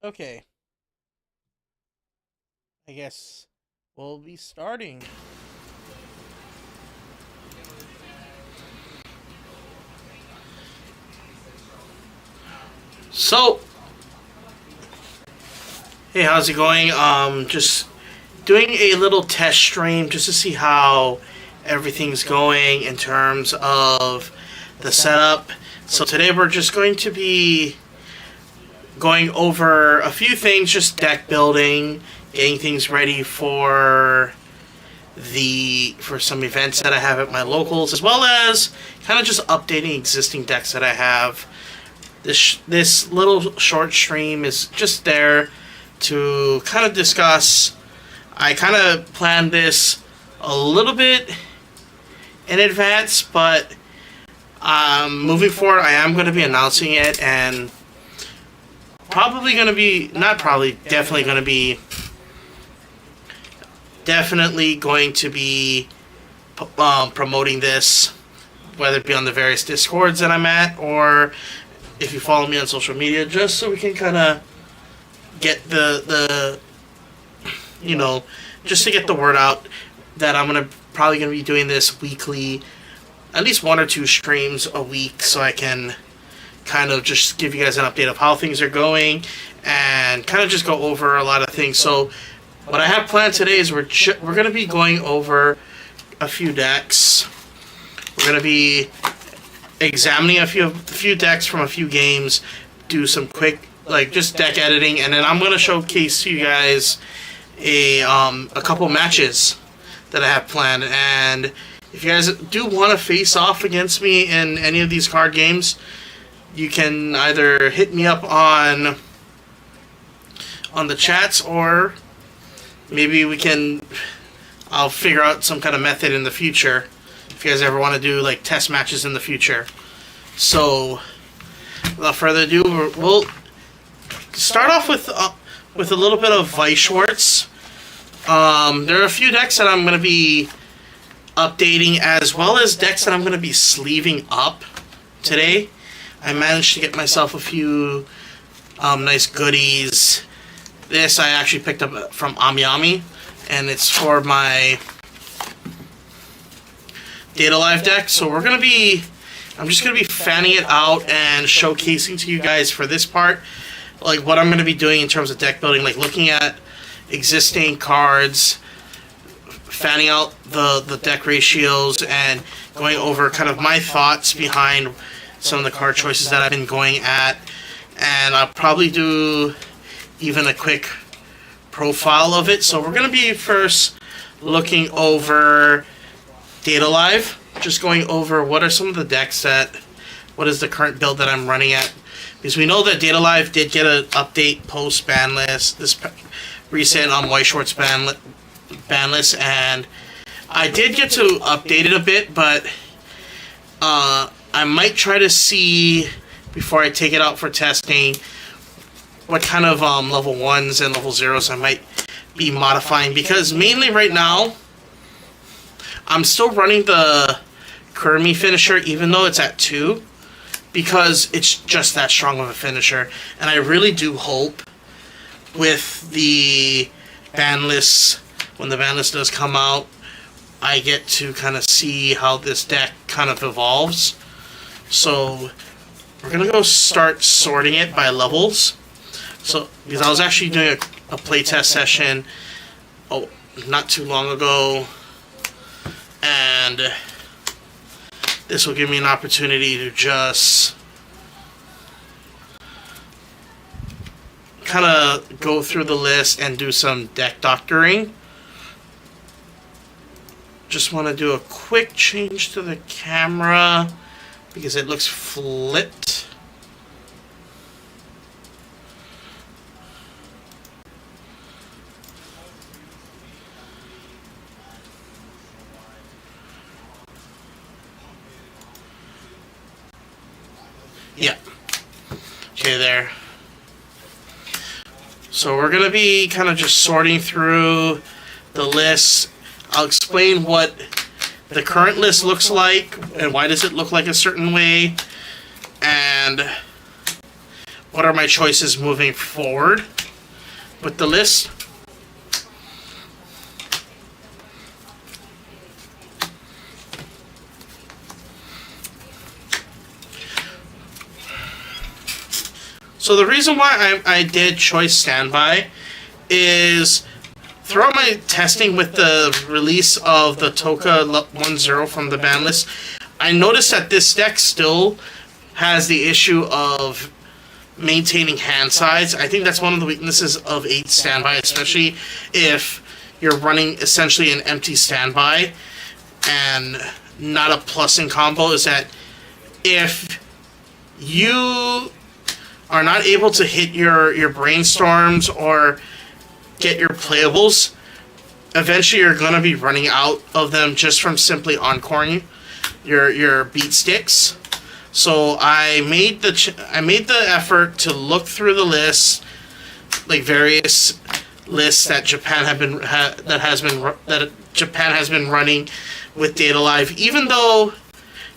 Okay, I guess we'll be starting. So, hey, how's it going? Just doing a little test stream just to see how everything's going in terms of the setup. So today we're just going to be going over a few things, just deck building, getting things ready for some events that I have at my locals, as well as kind of just updating existing decks that I have. This little short stream is just there to kind of discuss. I kind of planned this a little bit in advance, but moving forward, I am going to be announcing it, and probably going to be, not probably, definitely going to be promoting this, whether it be on the various Discords that I'm at, or if you follow me on social media, just so we can kind of get just to get the word out that I'm probably going to be doing this weekly, at least 1 or 2 streams a week, so I can kind of just give you guys an update of how things are going and kind of just go over a lot of things. So what I have planned today is we're going to be going over a few decks. We're going to be examining a few decks from a few games, do some quick just deck editing, and then I'm going to showcase to you guys a couple matches that I have planned. And if you guys do want to face off against me in any of these card games, you can either hit me up on the chats, or maybe I'll figure out some kind of method in the future if you guys ever want to do test matches in the future. So without further ado, we'll start off with a little bit of Weiss Schwarz. There are a few decks that I'm going to be updating, as well as decks that I'm going to be sleeving up today. I managed to get myself a few nice goodies. This I actually picked up from AmiAmi, and it's for my Data Live deck. So I'm just going to be fanning it out and showcasing to you guys for this part, what I'm going to be doing in terms of deck building, looking at existing cards, fanning out the deck ratios, and going over kind of my thoughts behind some of the card choices that I've been going at. And I'll probably do even a quick profile of it. So we're going to be first looking over Data Live, just going over what are some of the decks what is the current build that I'm running at, because we know that Data Live did get an update post ban list, this recent Weiss Schwarz ban list, and I did get to update it a bit, but I might try to see, before I take it out for testing, what kind of level 1s and level 0s I might be modifying, because mainly right now I'm still running the Kermi finisher, even though it's at 2, because it's just that strong of a finisher. And I really do hope with the ban list, when the ban list does come out, I get to kind of see how this deck kind of evolves. So we're going to go start sorting it by levels. So, because I was actually doing a playtest session not too long ago, and this will give me an opportunity to just kind of go through the list and do some deck doctoring. Just want to do a quick change to the camera because it looks flipped. Yeah. Okay, there. So we're going to be kind of just sorting through the list. I'll explain what the current list looks like and why does it look like a certain way, and what are my choices moving forward with the list. So the reason why I did choice standby is throughout my testing with the release of the Toka 1-0 from the ban list, I noticed that this deck still has the issue of maintaining hand size. I think that's one of the weaknesses of 8 standby, especially if you're running essentially an empty standby and not a plussing combo, is that if you are not able to hit your brainstorms or get your playables, eventually you're going to be running out of them just from simply encoring your beat sticks. So I made the effort to look through the lists, like various lists that Japan has been running with Data Live. Even though,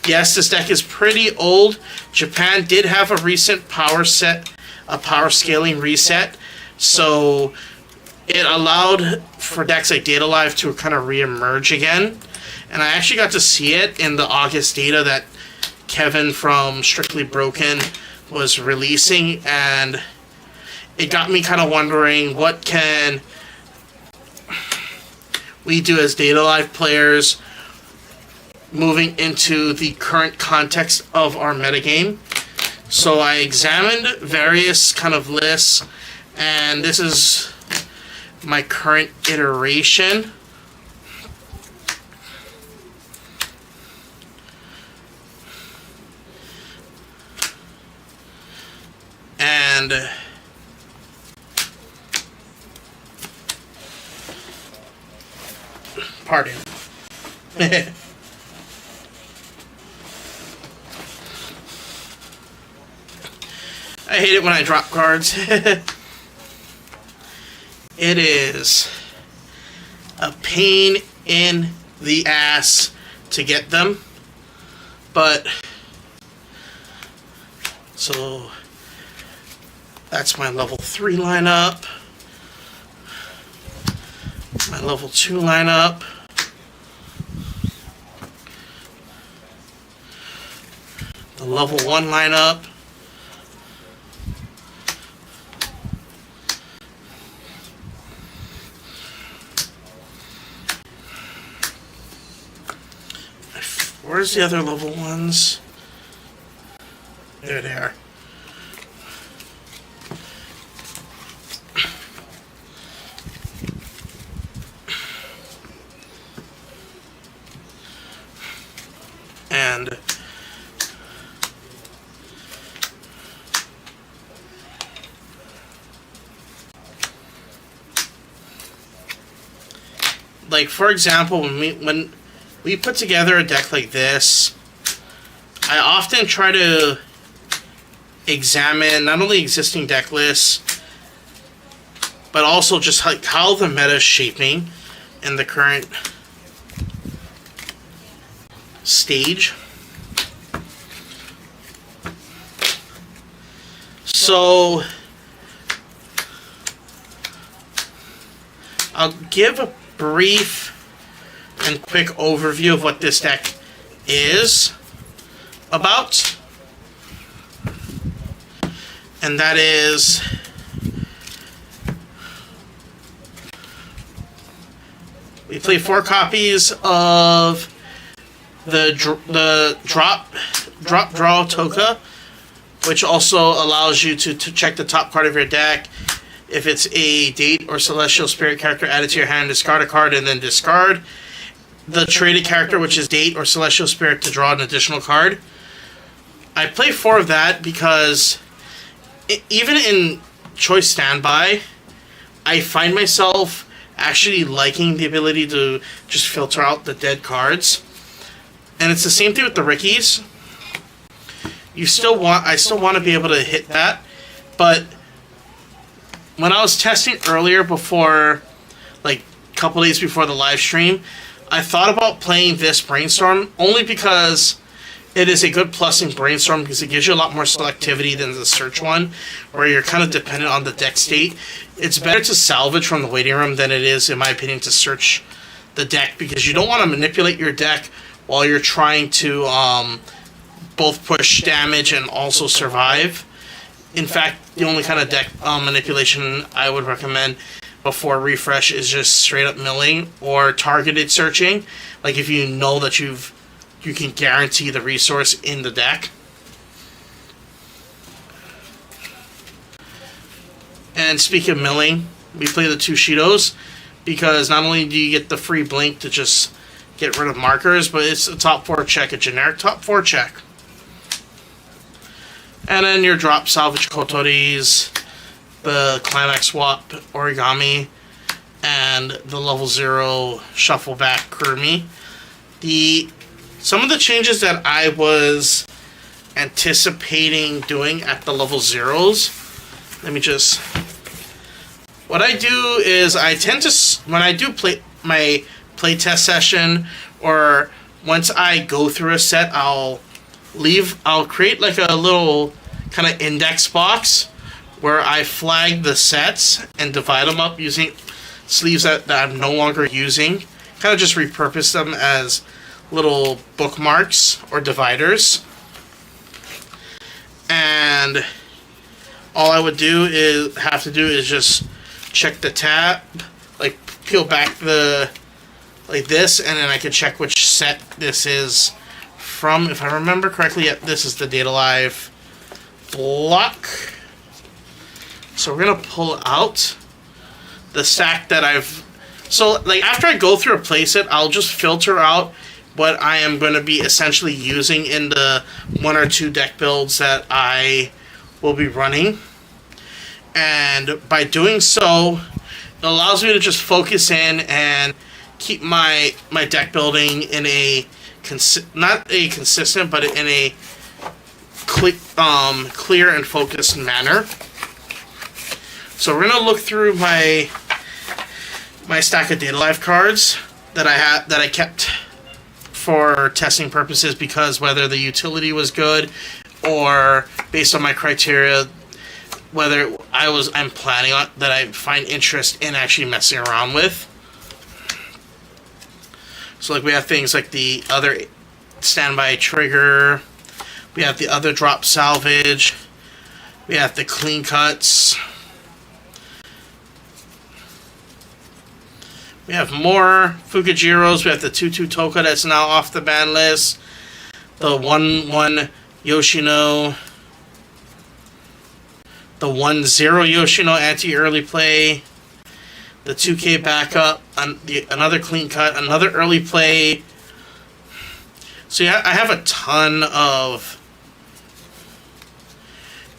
yes, this deck is pretty old, Japan did have a recent power scaling reset, so it allowed for decks like Data Live to kind of re-emerge again. And I actually got to see it in the August data that Kevin from Strictly Broken was releasing, and it got me kind of wondering, what can we do as Data Live players moving into the current context of our metagame. So I examined various kind of lists, and this is my current iteration. And pardon. I hate it when I drop cards. It is a pain in the ass to get them. But, so that's my level 3 lineup. My level 2 lineup. The level 1 lineup. Where's the other level ones? There they are. And like, for example, when we put together a deck like this, I often try to examine not only existing deck lists, but also just like how the meta is shaping in the current stage. So I'll give a brief and quick overview of what this deck is about. And that is we play 4 copies of the drop draw Toka, which also allows you to check the top card of your deck. If it's a Date or Celestial Spirit character, add it to your hand, discard a card, and then discard the traded character, which is Date or Celestial Spirit, to draw an additional card. I play 4 of that because even in Choice Standby, I find myself actually liking the ability to just filter out the dead cards. And it's the same thing with the Rickies. I still want to be able to hit that, but when I was testing earlier before, like a couple days before the live stream, I thought about playing this Brainstorm only because it is a good plus in Brainstorm because it gives you a lot more selectivity than the search one, where you're kind of dependent on the deck state. It's better to salvage from the waiting room than it is, in my opinion, to search the deck, because you don't want to manipulate your deck while you're trying to both push damage and also survive. In fact, the only kind of deck manipulation I would recommend before refresh is just straight up milling or targeted searching. Like if you know that you can guarantee the resource in the deck. And speaking of milling, we play the 2 Shidos because not only do you get the free blink to just get rid of markers, but it's a top 4 check, a generic top 4 check. And then your drop salvage Kotoris, the climax swap origami, and the level 0 shuffle back Kurumi. Some of the changes that I was anticipating doing at the level 0s, what I do is I tend to, when I do my playtest session, or once I go through a set, I'll create like a little kind of index box where I flag the sets and divide them up using sleeves that I'm no longer using. Kind of just repurpose them as little bookmarks or dividers. And all I would have to do is just check the tab, like peel back like this, and then I can check which set this is from. If I remember correctly, this is the Data Live block. So we're gonna pull out the stack that after I go through a playset, I'll just filter out what I am going to be essentially using in the 1 or 2 deck builds that I will be running. And by doing so, it allows me to just focus in and keep my deck building in a not a consistent, but in a clear and focused manner. So we're gonna look through my stack of Data Live cards that I kept for testing purposes, because whether the utility was good or based on my criteria, whether I'm planning on that I find interest in actually messing around with. So like we have things like the other standby trigger, we have the other drop salvage, we have the clean cuts, we have more Fukajiros, we have the 2/2 Toka that's now off the ban list, the 1/1 Yoshino, the 1/0 Yoshino anti-early play, the 2K backup, another clean cut, another early play. So yeah, I have a ton of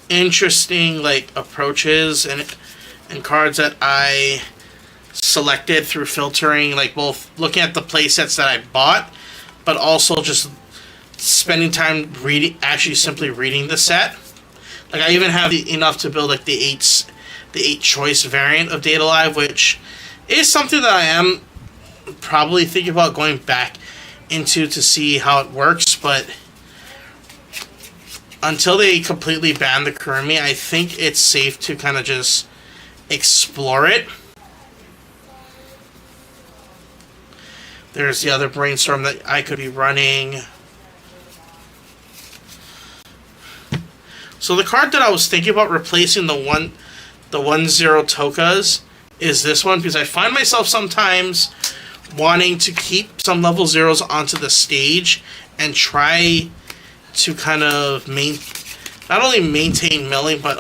interesting approaches and cards that I selected through filtering, both looking at the play sets that I bought, but also just spending time simply reading the set. I even have enough to build the 8 choice variant of Data Live, which is something that I am probably thinking about going back into to see how it works, but until they completely ban the Kurumi, I think it's safe to kind of just explore it. There's the other brainstorm that I could be running. So the card that I was thinking about replacing the 1/0 Tokas is this one, because I find myself sometimes wanting to keep some level 0s onto the stage and try to kind of not only maintain milling, but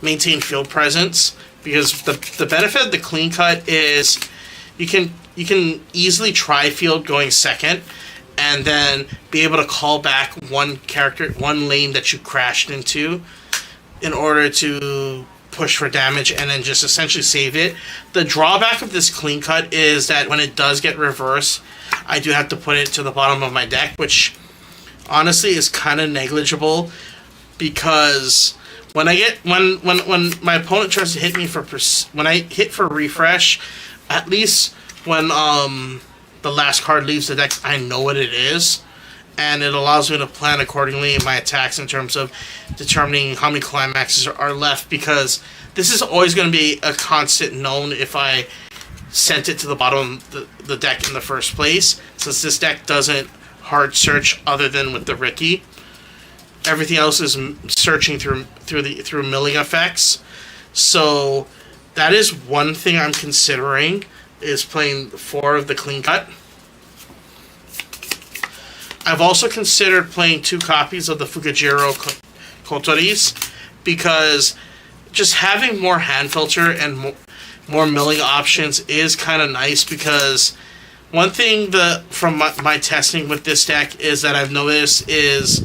maintain field presence, because the benefit of the clean cut is you can easily try field going second, and then be able to call back one lane that you crashed into in order to push for damage, and then just essentially save it. The drawback of this clean cut is that when it does get reversed, I do have to put it to the bottom of my deck, which honestly is kind of negligible, because when my opponent tries to hit me when I hit for refresh, at least when the last card leaves the deck, I know what it is, and it allows me to plan accordingly in my attacks in terms of determining how many climaxes are left, because this is always going to be a constant known if I sent it to the bottom of the deck in the first place, since this deck doesn't hard search other than with the Ricky. Everything else is searching through milling effects. So that is one thing I'm considering, is playing 4 of the clean cut. I've also considered playing 2 copies of the Fukujiro Kotoris, because just having more hand filter and more milling options is kind of nice, because one thing from my testing with this deck is that I've noticed is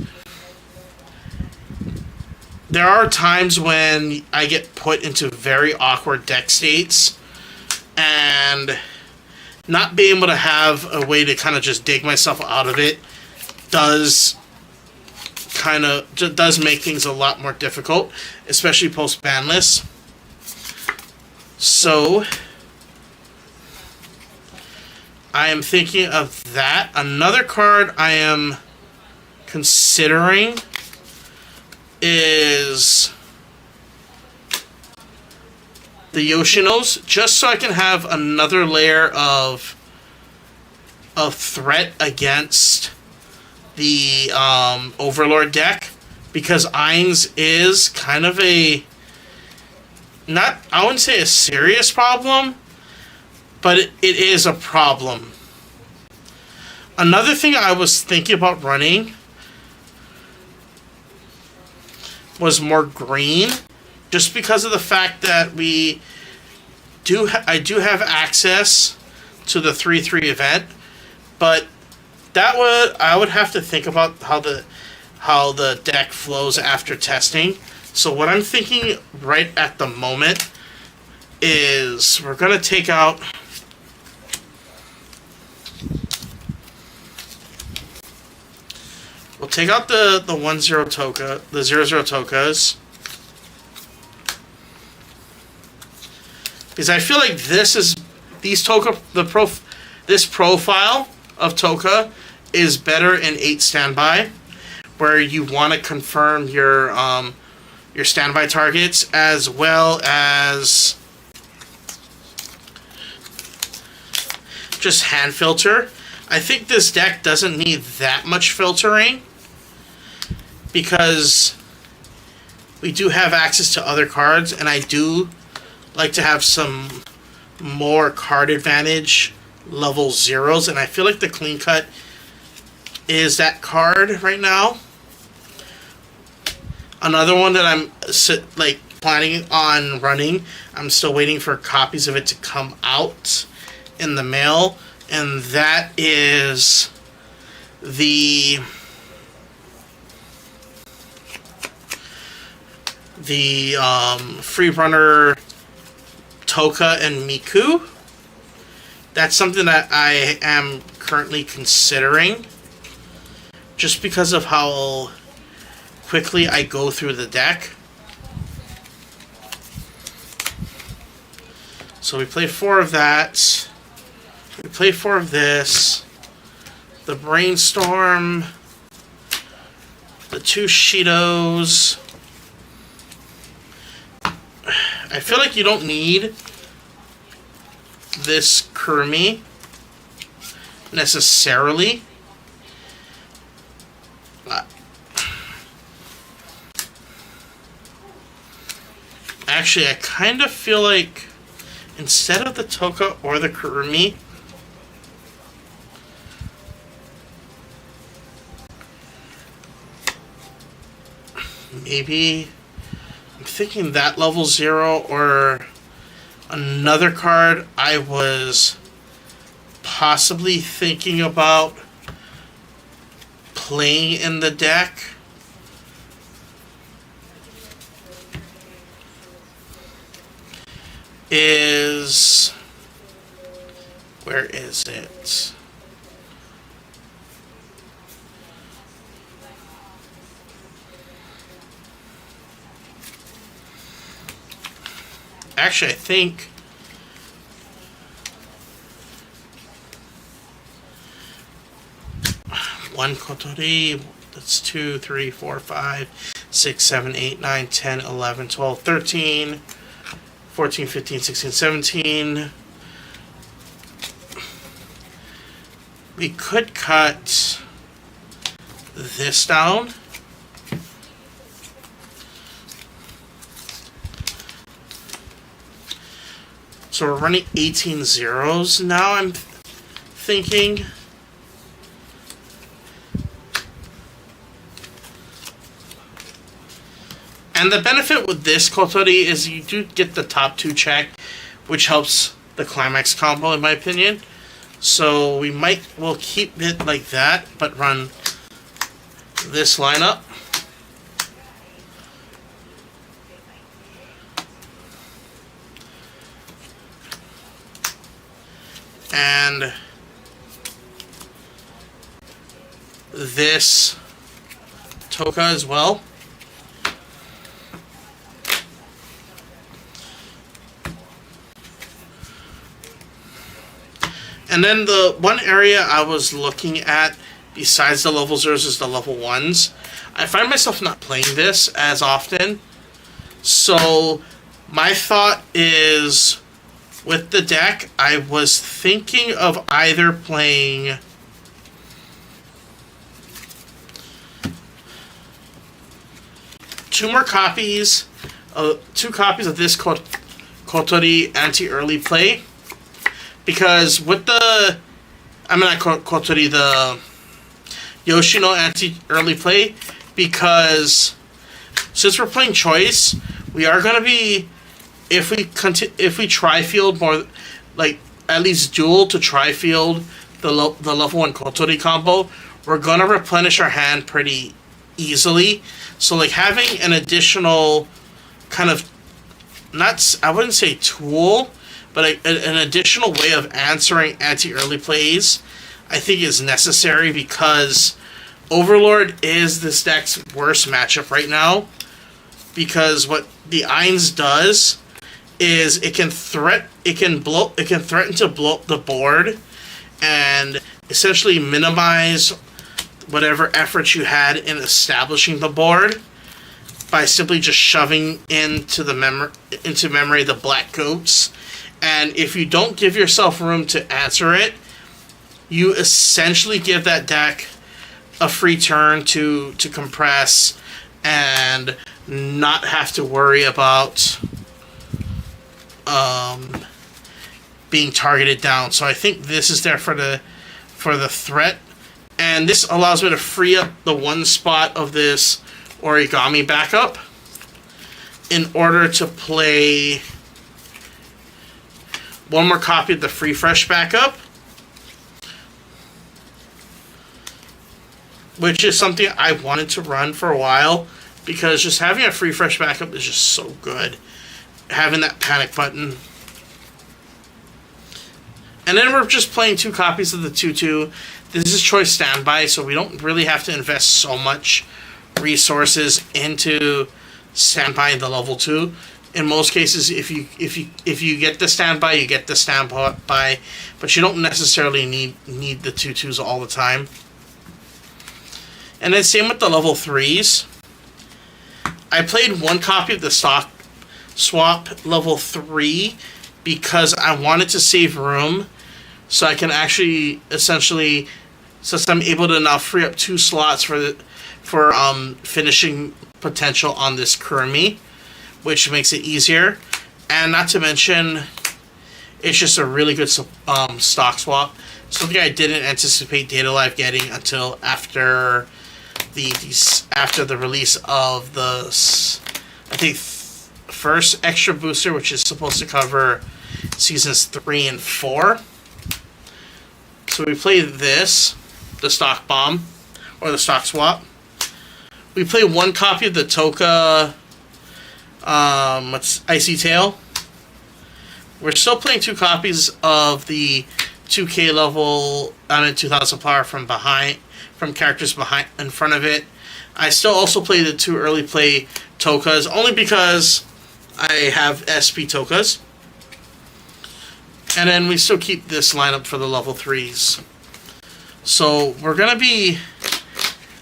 there are times when I get put into very awkward deck states, and not being able to have a way to kind of just dig myself out of it does make things a lot more difficult, especially post banless. So I am thinking of that. Another card I am considering is the Yoshinos, just so I can have another layer of threat against the Overlord deck, because Ainz is kind of I wouldn't say a serious problem, but it is a problem. Another thing I was thinking about running was more green, just because of the fact that I do have access to the 3/3 event, but I would have to think about how the deck flows after testing. So what I'm thinking right at the moment is we're gonna take out the 1/0 Toka, the 0/0 Tokas, because I feel like this profile of Toka is better in 8 standby, where you want to confirm your standby targets as well as just hand filter. I think this deck doesn't need that much filtering, because we do have access to other cards, and I do like to have some more card advantage level 0s, and I feel like the clean cut is that card right now. Another one that I'm planning on running, I'm still waiting for copies of it to come out in the mail, and that is the free runner Toka and Miku. That's something that I am currently considering, just because of how quickly I go through the deck. So we play 4 of that. We play 4 of this. The Brainstorm. The 2 Shidos. I feel like you don't need this Kurumi necessarily. Actually, I kind of feel like instead of the Toka or the Kurumi, maybe I'm thinking that level 0 or another card I was possibly thinking about playing in the deck is, where is it? Actually, I think 1 Kotori. That's 2, 3, 4, 5, 6, 7, 8, 9, 10, 11, 12, 13, 14, 15, 16, 17. We could cut this down. So we're running 18 zeros now, I'm thinking. And the benefit with this Kotori is you do get the top 2 check, which helps the climax combo, in my opinion. So we'll keep it like that, but run this lineup. And this Toka as well. And then the one area I was looking at besides the level 0s is the level 1s. I find myself not playing this as often. So my thought is, with the deck, I was thinking of either playing two copies of this Kotori anti-early play. Because with the, Kotori, the Yoshino anti-early play, because since we're playing choice, we are going to be, if we tri-field more, like at least dual to tri-field the level 1 Kotori combo, we're going to replenish our hand pretty easily. So like having an additional kind of, I wouldn't say tool, but an additional way of answering anti-early plays, I think is necessary, because Overlord is this deck's worst matchup right now. Because what the Ainz does is it can threaten to blow up the board and essentially minimize whatever effort you had in establishing the board by simply just shoving into memory the black goats. And if you don't give yourself room to answer it, you essentially give that deck a free turn to compress and not have to worry about being targeted down. So I think this is there for the threat, and this allows me to free up the one spot of this origami backup in order to play one more copy of the free fresh backup, which is something I wanted to run for a while, because just having a free fresh backup is just so good. Having that panic button. And then we're just playing two copies of the 2/2. This is choice standby, so we don't really have to invest so much resources into standby the level 2. In most cases, if you get the standby, you get the standby, but you don't necessarily need the 2/2s all the time. And then same with the level 3s. I played one copy of the stock swap level 3 because I wanted to save room, so I can actually essentially, since I'm able to now free up 2 slots for finishing potential on this Kurumi, which makes it easier. And not to mention, it's just a really good stock swap. Something I didn't anticipate Data Live getting until after the release of the, I think, first extra booster, which is supposed to cover seasons 3 and 4. So we play this, the stock bomb, or the stock swap. We play one copy of the Toka, Icy Tail. We're still playing 2 copies of the 2K level, 2000 power from characters behind, in front of it. I still also play the 2 early play Tokas, only because I have SP Tokas. And then we still keep this lineup for the level 3s. So we're going to be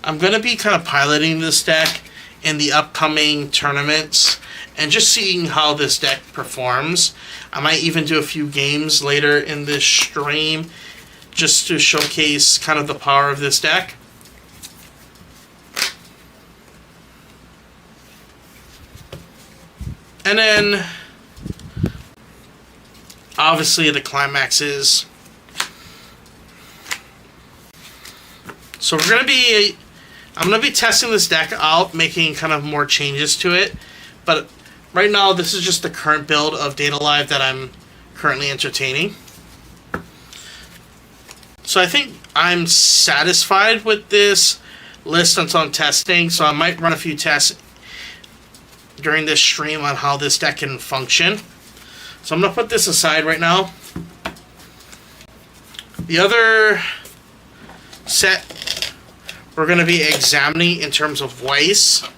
I'm going to be kind of piloting this deck in the upcoming tournaments and just seeing how this deck performs. I might even do a few games later in this stream just to showcase kind of the power of this deck. And then, obviously, the climax is... So I'm going to be testing this deck out, making kind of more changes to it. But right now, this is just the current build of Data Live that I'm currently entertaining. So I think I'm satisfied with this list until I'm testing. So I might run a few tests during this stream on how this deck can function. So I'm going to put this aside right now. The other set we're going to be examining in terms of Weiss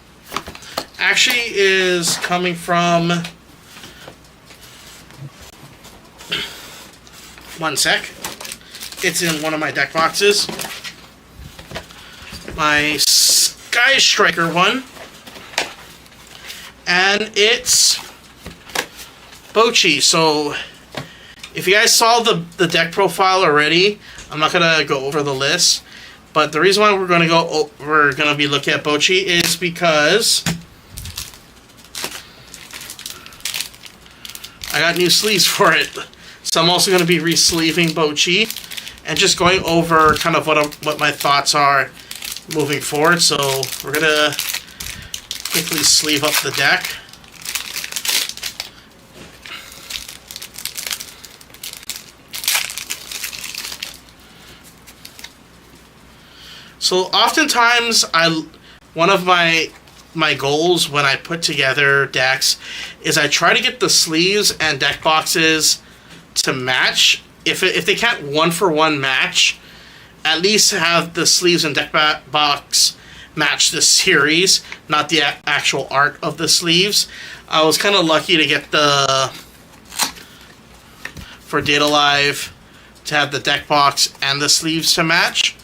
actually is coming from... One sec. It's in one of my deck boxes. My Sky Striker one. And it's Bocchi. So if you guys saw the deck profile already, I'm not gonna go over the list. But the reason why we're gonna be looking at Bocchi is because I got new sleeves for it. So I'm also gonna be re-sleeving Bocchi and just going over kind of what my thoughts are moving forward. So we're gonna quickly sleeve up the deck. So oftentimes one of my goals when I put together decks is I try to get the sleeves and deck boxes to match. If they can't one-for-one match, at least have the sleeves and deck box match the series, not the actual art of the sleeves. I was kind of lucky to get for Data Live to have the deck box and the sleeves to match.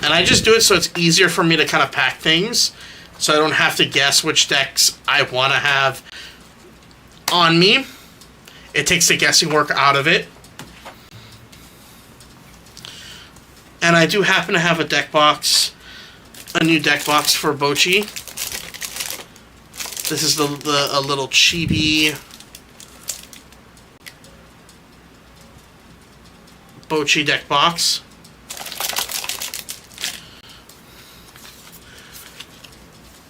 And I just do it so it's easier for me to kind of pack things, so I don't have to guess which decks I want to have on me. It takes the guessing work out of it. And I do happen to have a new deck box for Bocchi. This is a little chibi Bocchi deck box.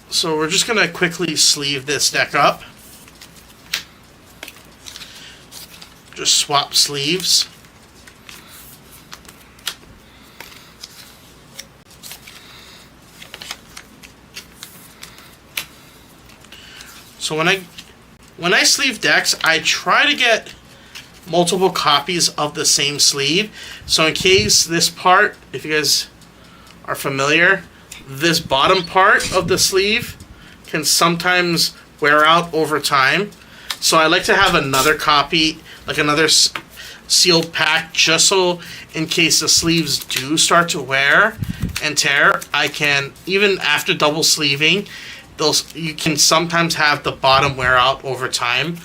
So we're just going to quickly sleeve this deck up. Just swap sleeves. So when I sleeve decks, I try to get multiple copies of the same sleeve. So in case this part, if you guys are familiar, this bottom part of the sleeve can sometimes wear out over time. So I like to have another copy, like another sealed pack, just so in case the sleeves do start to wear and tear, I can, even after double sleeving, you can sometimes have the bottom wear out over time.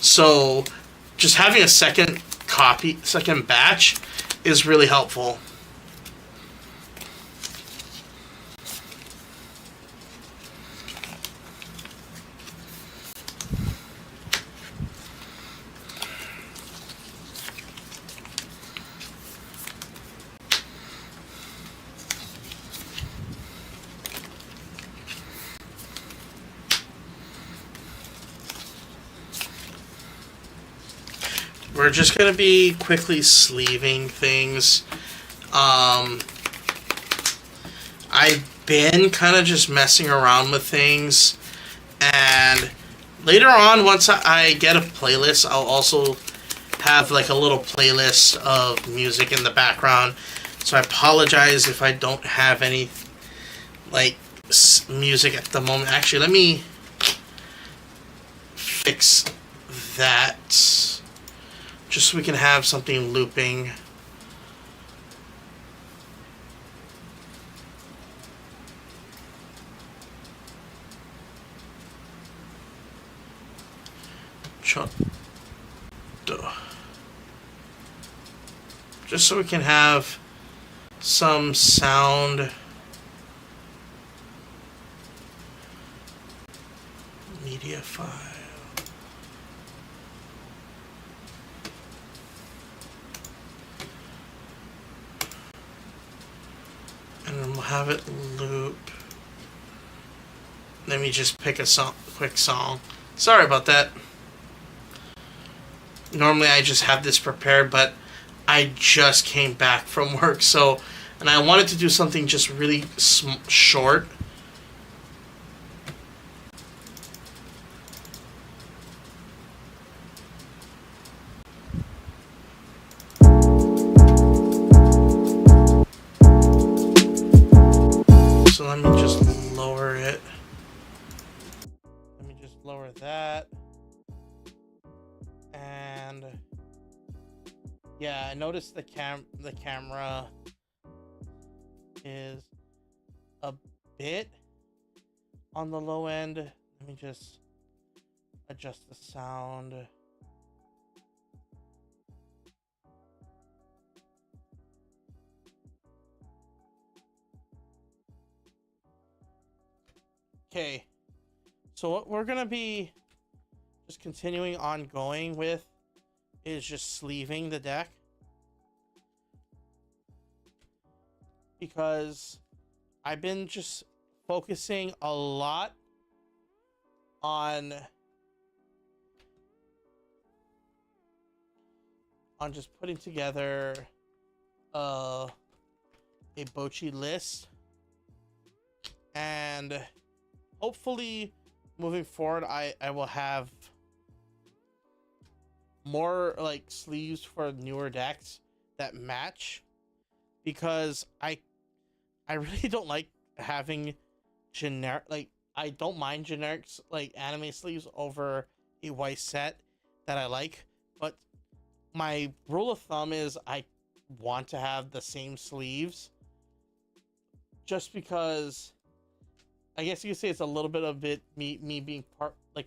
So just having a second batch is really helpful. We're just going to be quickly sleeving things. I've been kind of just messing around with things. And later on, once I get a playlist, I'll also have like a little playlist of music in the background. So I apologize if I don't have any like music at the moment. Actually, let me fix that. Just so we can have something looping. Shut. Just so we can have some sound. Media file. And then we'll have it loop. Let me just pick a quick song. Sorry about that. Normally I just have this prepared, but I just came back from work, and I wanted to do something just really short. So let me just lower it. Let me just lower that. And yeah, I noticed the camera is a bit on the low end. Let me just adjust the sound. Okay, so what we're gonna be just continuing on going with is just sleeving the deck, because I've been just focusing a lot on just putting together a Bochi list, and hopefully moving forward I will have more like sleeves for newer decks that match, because I really don't like having generic, like, I don't mind generics like anime sleeves over a Weiss set that I like, but my rule of thumb is I want to have the same sleeves, just because I guess you could say it's a little bit of me being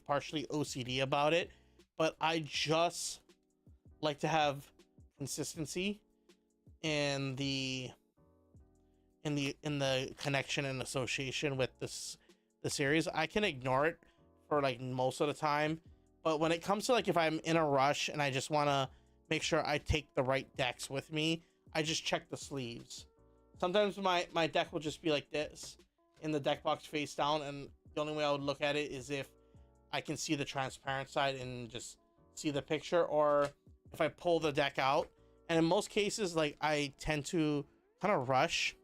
partially OCD about it, but I just like to have consistency in the connection and association with the series. I can ignore it for like most of the time, but when it comes to like if I'm in a rush and I just want to make sure I take the right decks with me, I just check the sleeves. Sometimes my deck will just be like this in the deck box face down, and the only way I would look at it is if I can see the transparent side and just see the picture, or if I pull the deck out. And in most cases, like, I tend to kind of rush,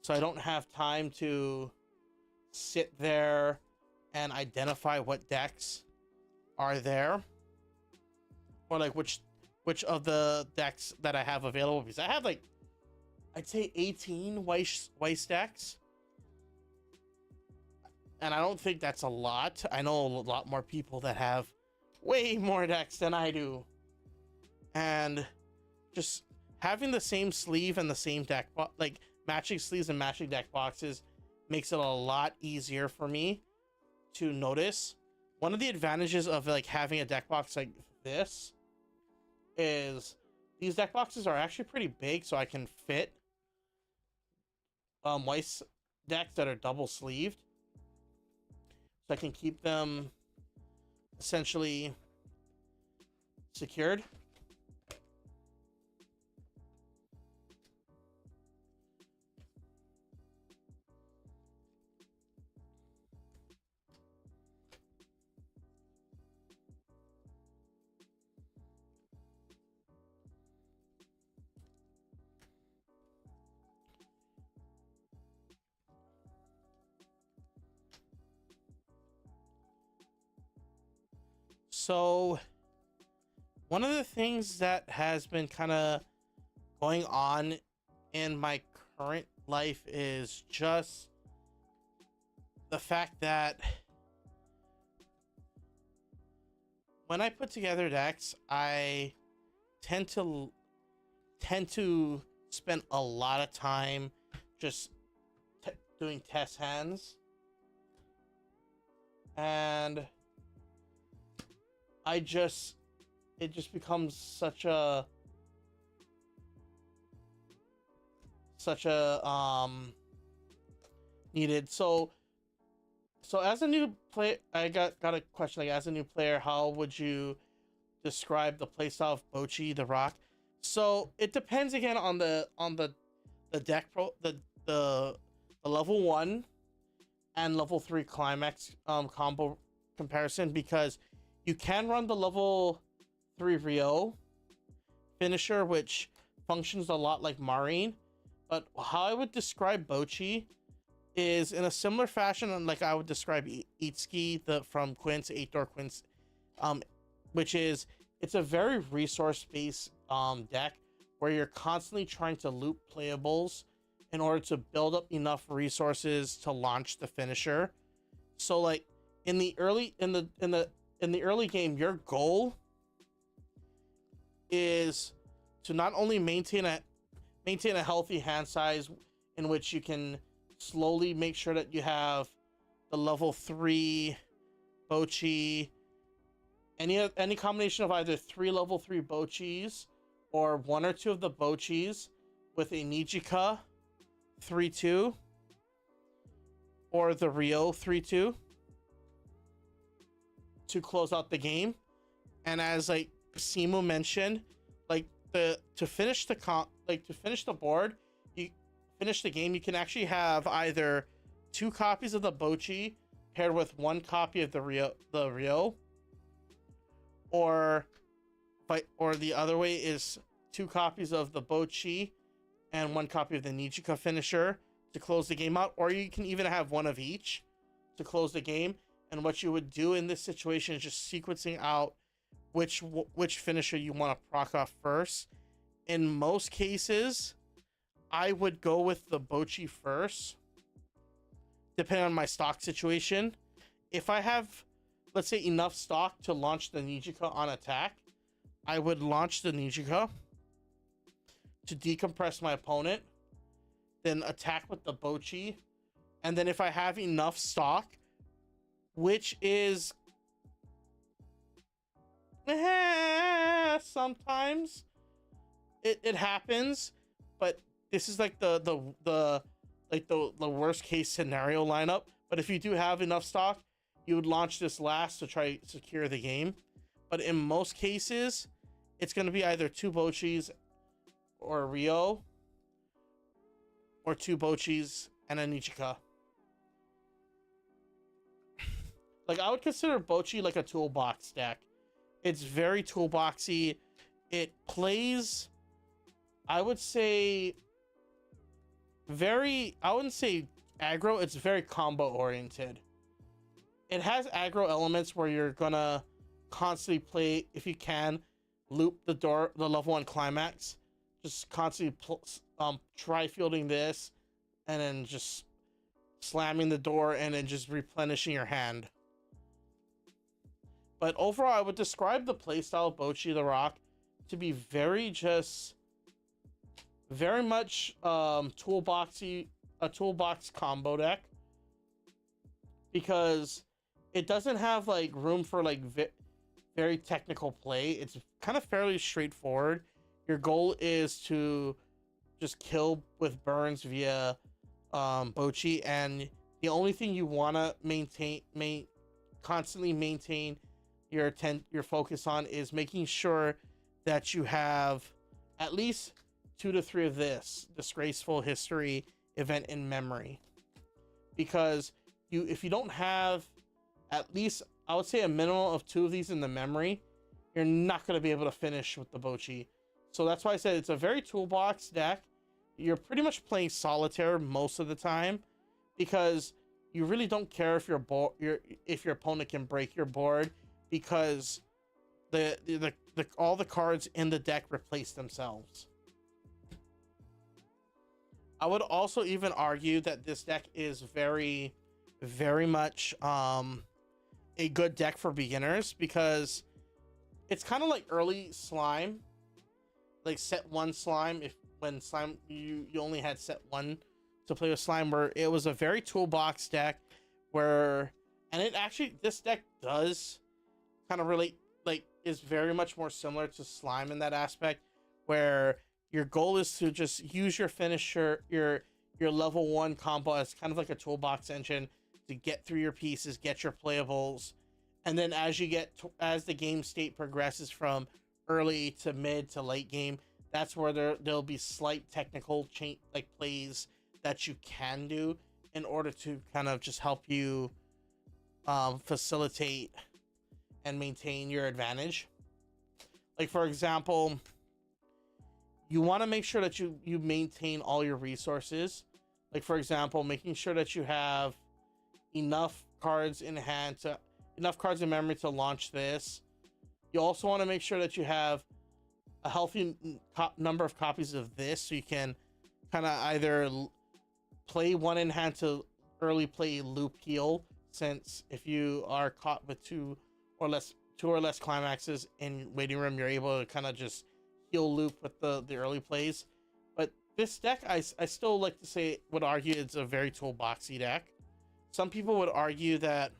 so I don't have time to sit there and identify what decks are there, or like which of the decks that I have available, because I have like, I'd say 18 Weiss decks, and I don't think that's a lot. I know a lot more people that have way more decks than I do, and just having the same sleeve and the same deck, like matching sleeves and matching deck boxes, makes it a lot easier for me to notice. One of the advantages of like having a deck box like this is these deck boxes are actually pretty big, so I can fit Weiss decks that are double sleeved, so I can keep them essentially secured. So one of the things that has been kind of going on in my current life is just the fact that when I put together decks, I tend to spend a lot of time just doing test hands, and it just becomes such a needed. So as a new player, I got a question. Like, as a new player, how would you describe the playstyle of Bochi the Rock? So it depends again on the deck the level 1 and level 3 climax combo comparison, because you can run the level 3 Rio finisher, which functions a lot like Marine, but how I would describe Bochi is in a similar fashion, like I would describe Itsuki from Quince, 8-door Quince, which is, it's a very resource-based deck where you're constantly trying to loop playables in order to build up enough resources to launch the finisher. So like in the early game, your goal is to not only maintain a healthy hand size in which you can slowly make sure that you have the level 3 Bochi, any combination of either 3 level 3 Bochis or 1 or 2 of the Bochis with a Nijika 3-2 or the Rio 3-2 to close out the game. And as like Simu mentioned, like to finish the board, you finish the game, you can actually have either 2 copies of the Bochi paired with 1 copy of the Rio, or the other way is 2 copies of the Bochi and 1 copy of the Nijika finisher to close the game out, or you can even have 1 of each to close the game. And what you would do in this situation is just sequencing out which finisher you want to proc off first. In most cases, I would go with the Bochi first, depending on my stock situation. If I have, let's say, enough stock to launch the Nijika on attack, I would launch the Nijika to decompress my opponent, then attack with the Bochi, and then if I have enough stock, which is sometimes it happens, but this is like the worst case scenario lineup. But if you do have enough stock, you would launch this last to try to secure the game. But in most cases, it's going to be either 2 Bochis or a Rio, or 2 Bochis and a Nijika. Like, I would consider Bochi like a toolbox deck. It's very toolboxy. It plays, I would say, I wouldn't say aggro, it's very combo oriented. It has aggro elements where you're gonna constantly play, if you can, loop the level 1 climax. Just constantly try fielding this, and then just slamming the door, and then just replenishing your hand. But overall, I would describe the playstyle of Bochi the Rock to be very much toolboxy, a toolbox combo deck, because it doesn't have like room for like very technical play. It's kind of fairly straightforward. Your goal is to just kill with burns via Bochi, and the only thing you want to constantly maintain your focus on is making sure that you have at least 2 to 3 of this disgraceful history event in memory. Because if you don't have at least, I would say, a minimum of 2 of these in the memory, you're not going to be able to finish with the Bochi. So that's why I said it's a very toolbox deck. You're pretty much playing solitaire most of the time, because you really don't care if if your opponent can break your board, because all the cards in the deck replace themselves. I would also even argue that this deck is very, very much a good deck for beginners, because it's kind of like early slime, like set 1 slime. When slime, you only had set 1 to play with slime, where it was a very toolbox deck, and it actually, this deck does kind of relate, like, is very much more similar to slime in that aspect, where your goal is to just use your finisher, your level 1 combo as kind of like a toolbox engine to get through your pieces, get your playables, and then as as the game state progresses from early to mid to late game, that's where there'll be slight technical plays that you can do in order to kind of just help you facilitate and maintain your advantage. Like, for example, you want to make sure that you maintain all your resources. Like, for example, making sure that you have enough cards in hand enough cards in memory to launch this. You also want to make sure that you have a healthy number of copies of this, so you can kind of either play one in hand to early play loop heal, since if you are caught with two or less climaxes in waiting room, you're able to kind of just heal loop with the early plays. But this deck, I still like to say, would argue it's a very toolboxy deck. Some people would argue that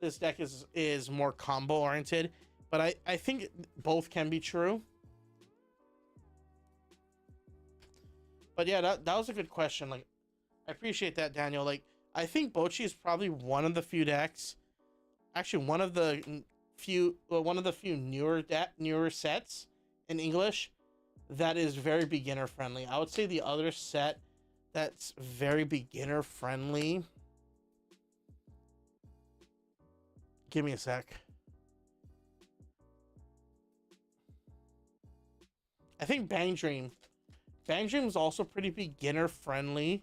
this deck is more combo oriented, but I think both can be true. But yeah, that was a good question. Like, I appreciate that, Daniel. Like, I think Bocchi is probably one of the few decks, actually one of the few newer sets in English that is very beginner friendly. I would say the other set that's very beginner friendly. Give me a sec. I think Bang Dream. Bang Dream is also pretty beginner friendly.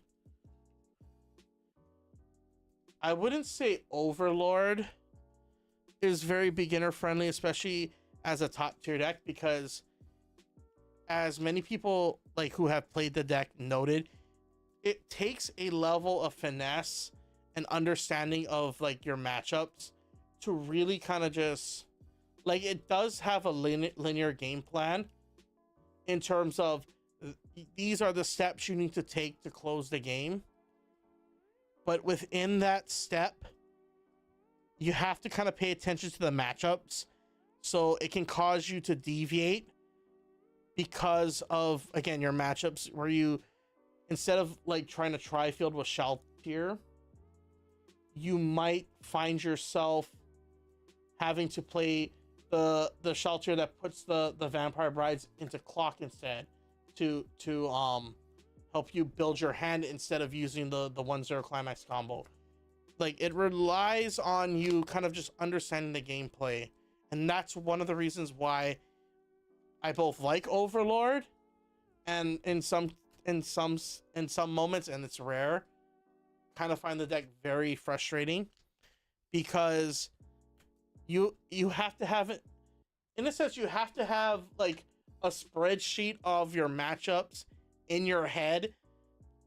I wouldn't say Overlord is very beginner friendly, especially as a top tier deck, because as many people like who have played the deck noted, it takes a level of finesse and understanding of like your matchups to really kind of just like, it does have a linear game plan in terms of these are the steps you need to take to close the game. But within that step, you have to kind of pay attention to the matchups. So it can cause you to deviate because of, again, your matchups, where you, instead of like trying to tri-field with Shaltir, you might find yourself having to play the Shaltir that puts the Vampire Brides into clock instead to help you build your hand instead of using the 1-0 climax combo. Like, it relies on you kind of just understanding the gameplay, and that's one of the reasons why I both like Overlord, and in some moments, and it's rare, kind of find the deck very frustrating, because you have to have it, in a sense, you have to have like a spreadsheet of your matchups in your head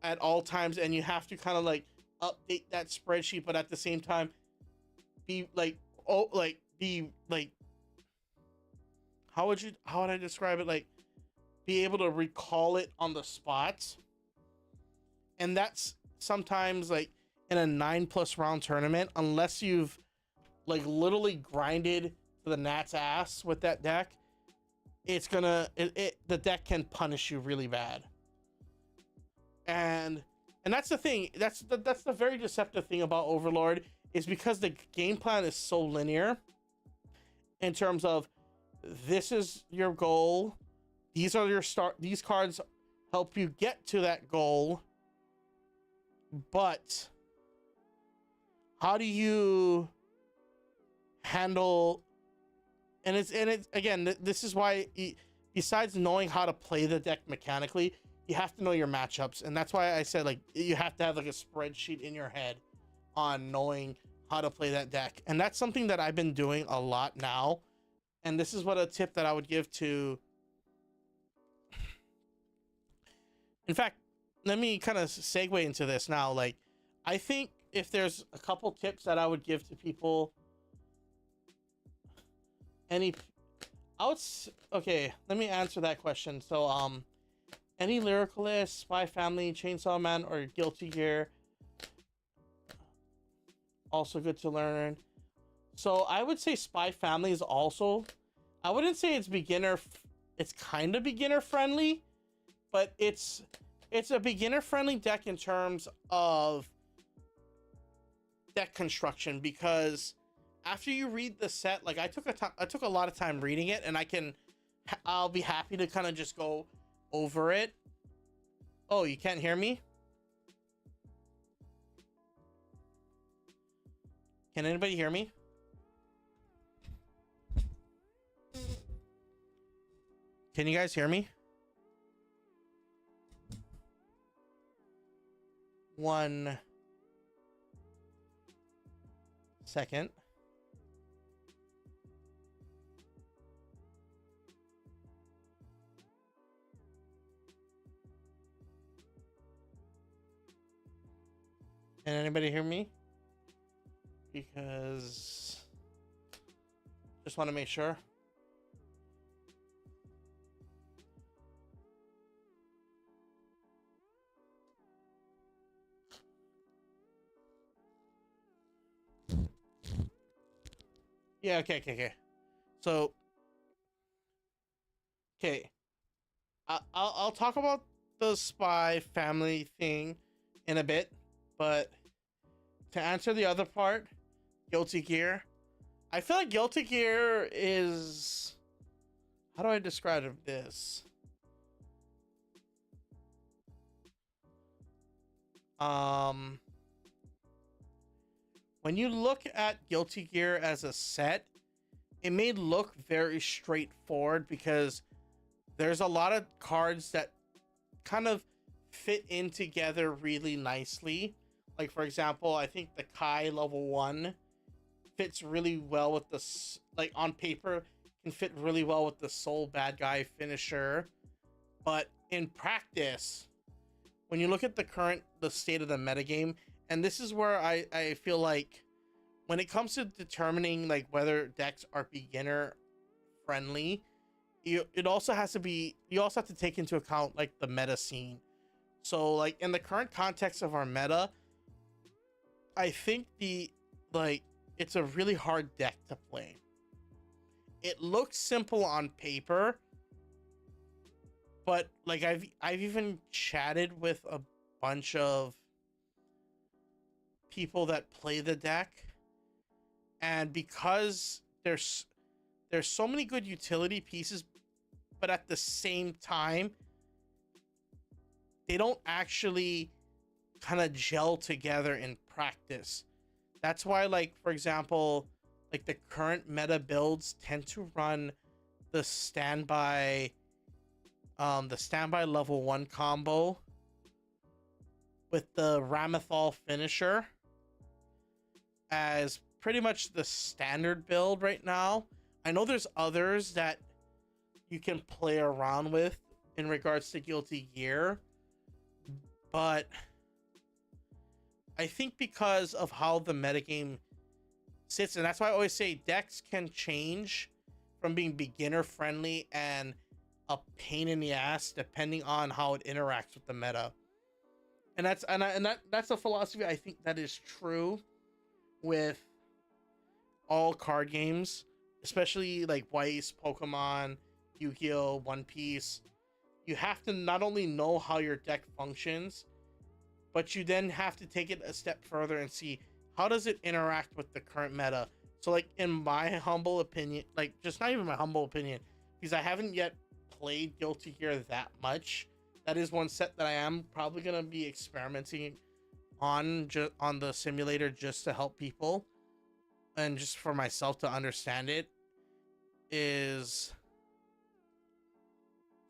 at all times, and you have to kind of like update that spreadsheet, but at the same time be like, how would I describe it, like be able to recall it on the spot. And that's sometimes like in a 9+ round tournament, unless you've like literally grinded to the Nat's ass with that deck, it's gonna the deck can punish you really bad. And that's the thing, that's the very deceptive thing about Overlord, is because the game plan is so linear in terms of, this is your goal, these are your these cards help you get to that goal, but how do you handle, and it's again, this is why, besides knowing how to play the deck mechanically, you have to know your matchups. And that's why I said, like, you have to have like a spreadsheet in your head on knowing how to play that deck. And that's something that I've been doing a lot now. And this is what a tip that I would give to, in fact, let me kind of segue into this now. Like, I think if there's a couple tips that I would give to people, okay, let me answer that question. So, any Lyricalist, Spy Family, Chainsaw Man, or Guilty Gear, also good to learn. So I would say Spy Family is also I wouldn't say it's it's kind of beginner friendly, but it's a beginner friendly deck in terms of deck construction, because after you read the set, like I took a lot of time reading it, and I'll be happy to kind of just go over it. Oh, you can't hear me? Can anybody hear me? Can you guys hear me? 1 second. Can anybody hear me? Because just want to make sure. Yeah, okay. So, okay. I'll talk about the spy family thing in a bit, but to answer the other part, Guilty Gear, I feel like Guilty Gear is, how do I describe this? When you look at Guilty Gear as a set, it may look very straightforward because there's a lot of cards that kind of fit in together really nicely. Like, for example, I think the Kai level 1 fits really well with like on paper, can fit really well with the Soul Bad Guy finisher. But in practice, when you look at the state of the metagame, and this is where I feel like when it comes to determining like whether decks are beginner friendly, you also have to take into account like the meta scene. So like in the current context of our meta, I think it's a really hard deck to play. It looks simple on paper, but like I've even chatted with a bunch of people that play the deck, and because there's so many good utility pieces, but at the same time they don't actually kind of gel together in practice. That's why, like, for example, like the current meta builds tend to run the standby level 1 combo with the Ramethal finisher as pretty much the standard build right now. I know there's others that you can play around with in regards to Guilty Gear, but I think because of how the metagame sits, and that's why I always say decks can change from being beginner friendly and a pain in the ass depending on how it interacts with the meta. And that's a philosophy I think that is true with all card games, especially like Weiss, Pokemon, Yu-Gi-Oh, One Piece. You have to not only know how your deck functions, but you then have to take it a step further and see how does it interact with the current meta. So like in my humble opinion, like just not even my humble opinion, because I haven't yet played Guilty Gear that much, that is one set that I am probably going to be experimenting on the simulator just to help people and just for myself to understand it, is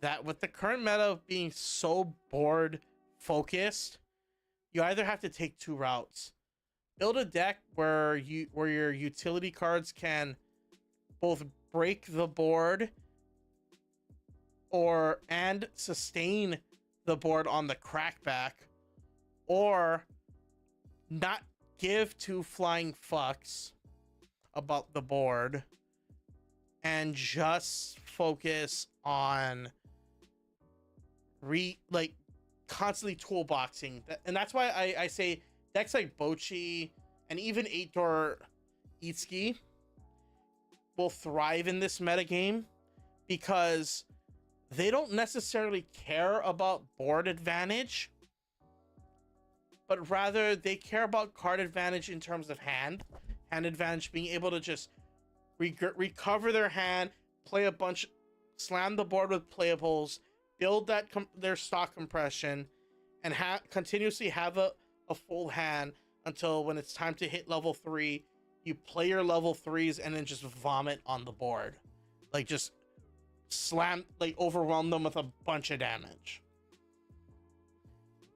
that with the current meta being so board focused, you either have to take two routes. Build a deck where your utility cards can both break the board and sustain the board on the crackback, or not give two flying fucks about the board and just focus on constantly toolboxing. And that's why I say decks like Bochi and even 8-Door Itsuki will thrive in this metagame because they don't necessarily care about board advantage, but rather they care about card advantage in terms of hand advantage, being able to just recover their hand, play a bunch, slam the board with playables, build that their stock compression, and continuously have a full hand until when it's time to hit level 3, you play your level 3s and then just vomit on the board, like just slam, like overwhelm them with a bunch of damage.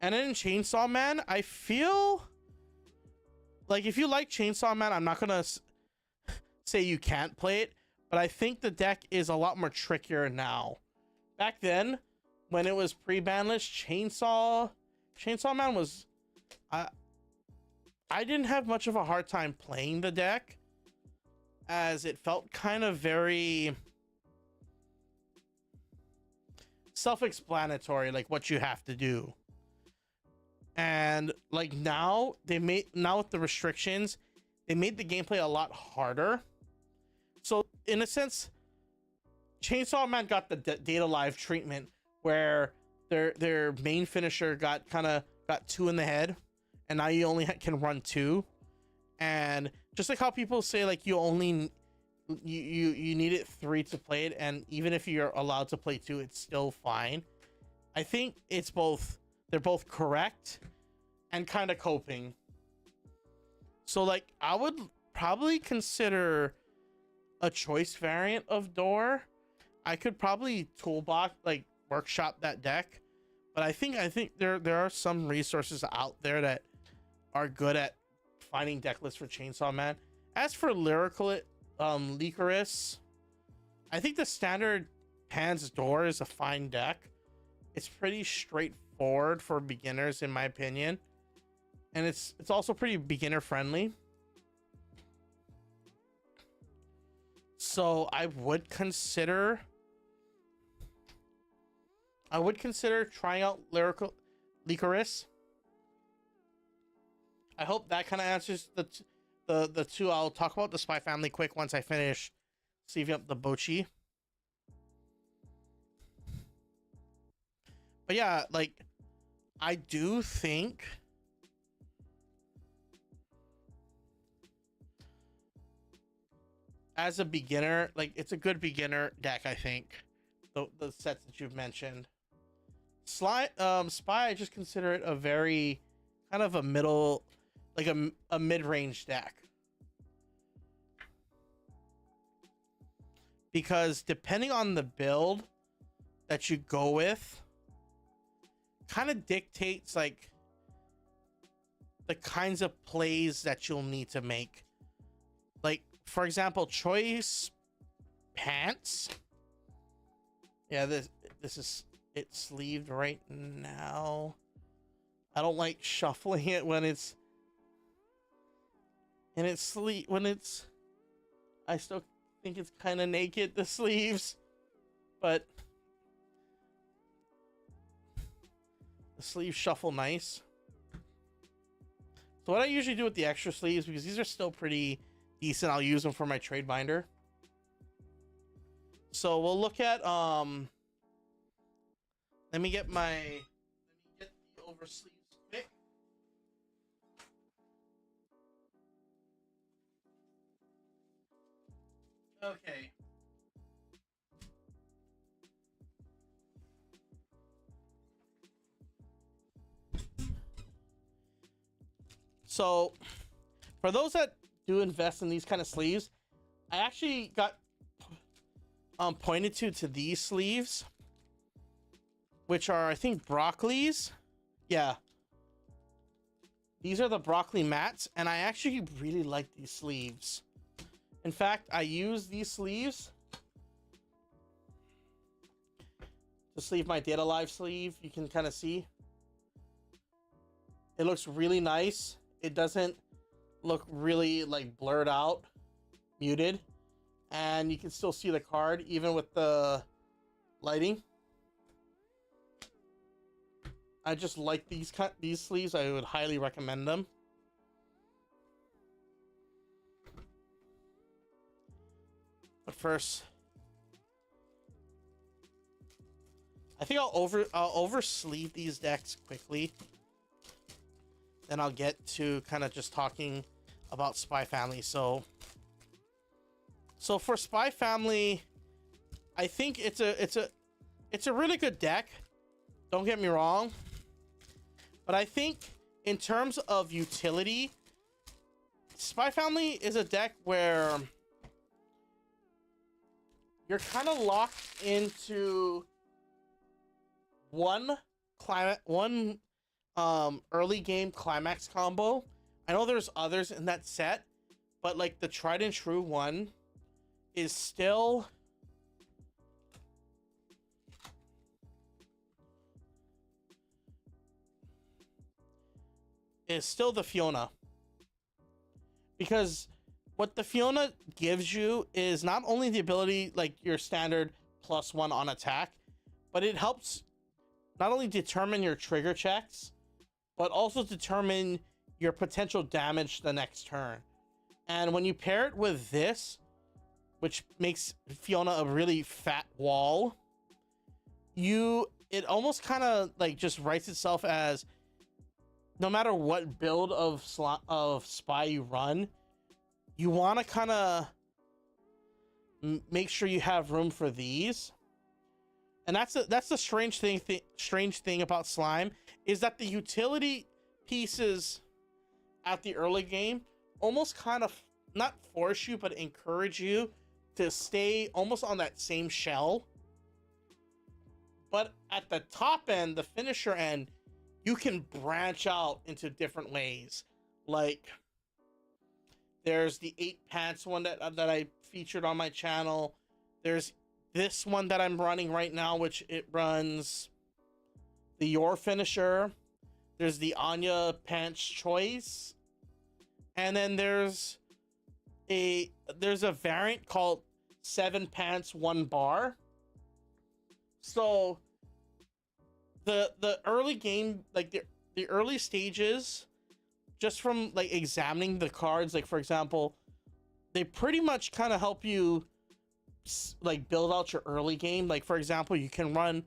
And then in Chainsaw Man, I feel like if you like Chainsaw Man, I'm not gonna say you can't play it, but I think the deck is a lot more trickier now. Back then, when it was pre-ban list, Chainsaw Man was, I didn't have much of a hard time playing the deck, as it felt kind of very self-explanatory, like what you have to do. And like now with the restrictions, they made the gameplay a lot harder. So in a sense, Chainsaw Man got the data live treatment, where their main finisher got 2 in the head, and now you only can run 2. And just like how people say like you only you need it 3 to play it, and even if you're allowed to play 2, it's still fine. I think it's both, they're both correct and kind of coping. So like I would probably consider a choice variant of Door. I could probably toolbox, like workshop that deck, but I think there are some resources out there that are good at finding deck lists for Chainsaw Man. As for Lyrical Licorice, I think the standard Pan's Door is a fine deck. It's pretty straightforward for beginners, in my opinion, and it's also pretty beginner friendly. So I would consider trying out Lyrical Licorice. I hope that kind of answers the 2. I'll talk about the Spy Family quick once I finish saving up the Bochi. But yeah, like I do think as a beginner, like it's a good beginner deck. I think the sets that you've mentioned. Spy, I just consider it a very kind of a middle, like a mid-range deck, because depending on the build that you go with, kind of dictates like the kinds of plays that you'll need to make. Like for example, Choice Pants. Yeah, this is it sleeved right now. I don't like shuffling it when it's I still think it's kind of naked, the sleeves, but the sleeves shuffle nice. So what I usually do with the extra sleeves, because these are still pretty decent, I'll use them for my trade binder. So we'll look at let me get the oversleeves quick. Okay. So for those that do invest in these kind of sleeves, I actually got pointed to these sleeves, which are, I think, Broccoli's. Yeah, these are the broccoli mats, and I actually really like these sleeves. In fact, I use these sleeves to sleeve my Data Live sleeve. You can kind of see it looks really nice. It doesn't look really like blurred out, muted, and you can still see the card even with the lighting. I just like these sleeves. I would highly recommend them. But first, I think I'll oversleeve these decks quickly. Then I'll get to kind of just talking about Spy Family. So for Spy Family, I think it's a really good deck. Don't get me wrong. But I think in terms of utility, Spy Family is a deck where you're kind of locked into one early game climax combo. I know there's others in that set, but like the tried and true one is still the Fiona. Because what the Fiona gives you is not only the ability, like your standard +1 on attack, but it helps not only determine your trigger checks, but also determine your potential damage the next turn. And when you pair it with this, which makes Fiona a really fat wall, it almost kind of like just writes itself as, no matter what build of Spy you run, you want to kind of make sure you have room for these. And that's the strange thing about Slime, is that the utility pieces at the early game almost kind of not force you, but encourage you to stay almost on that same shell. But at the top end, the finisher end, you can branch out into different ways. Like there's the 8 pants one that I featured on my channel. There's this one that I'm running right now, which it runs the Your finisher. There's the Anya Pants Choice. And then there's a variant called 7 pants 1 bar. So the early game, like the early stages, just from like examining the cards, like for example, they pretty much kind of help you like build out your early game. Like for example, you can run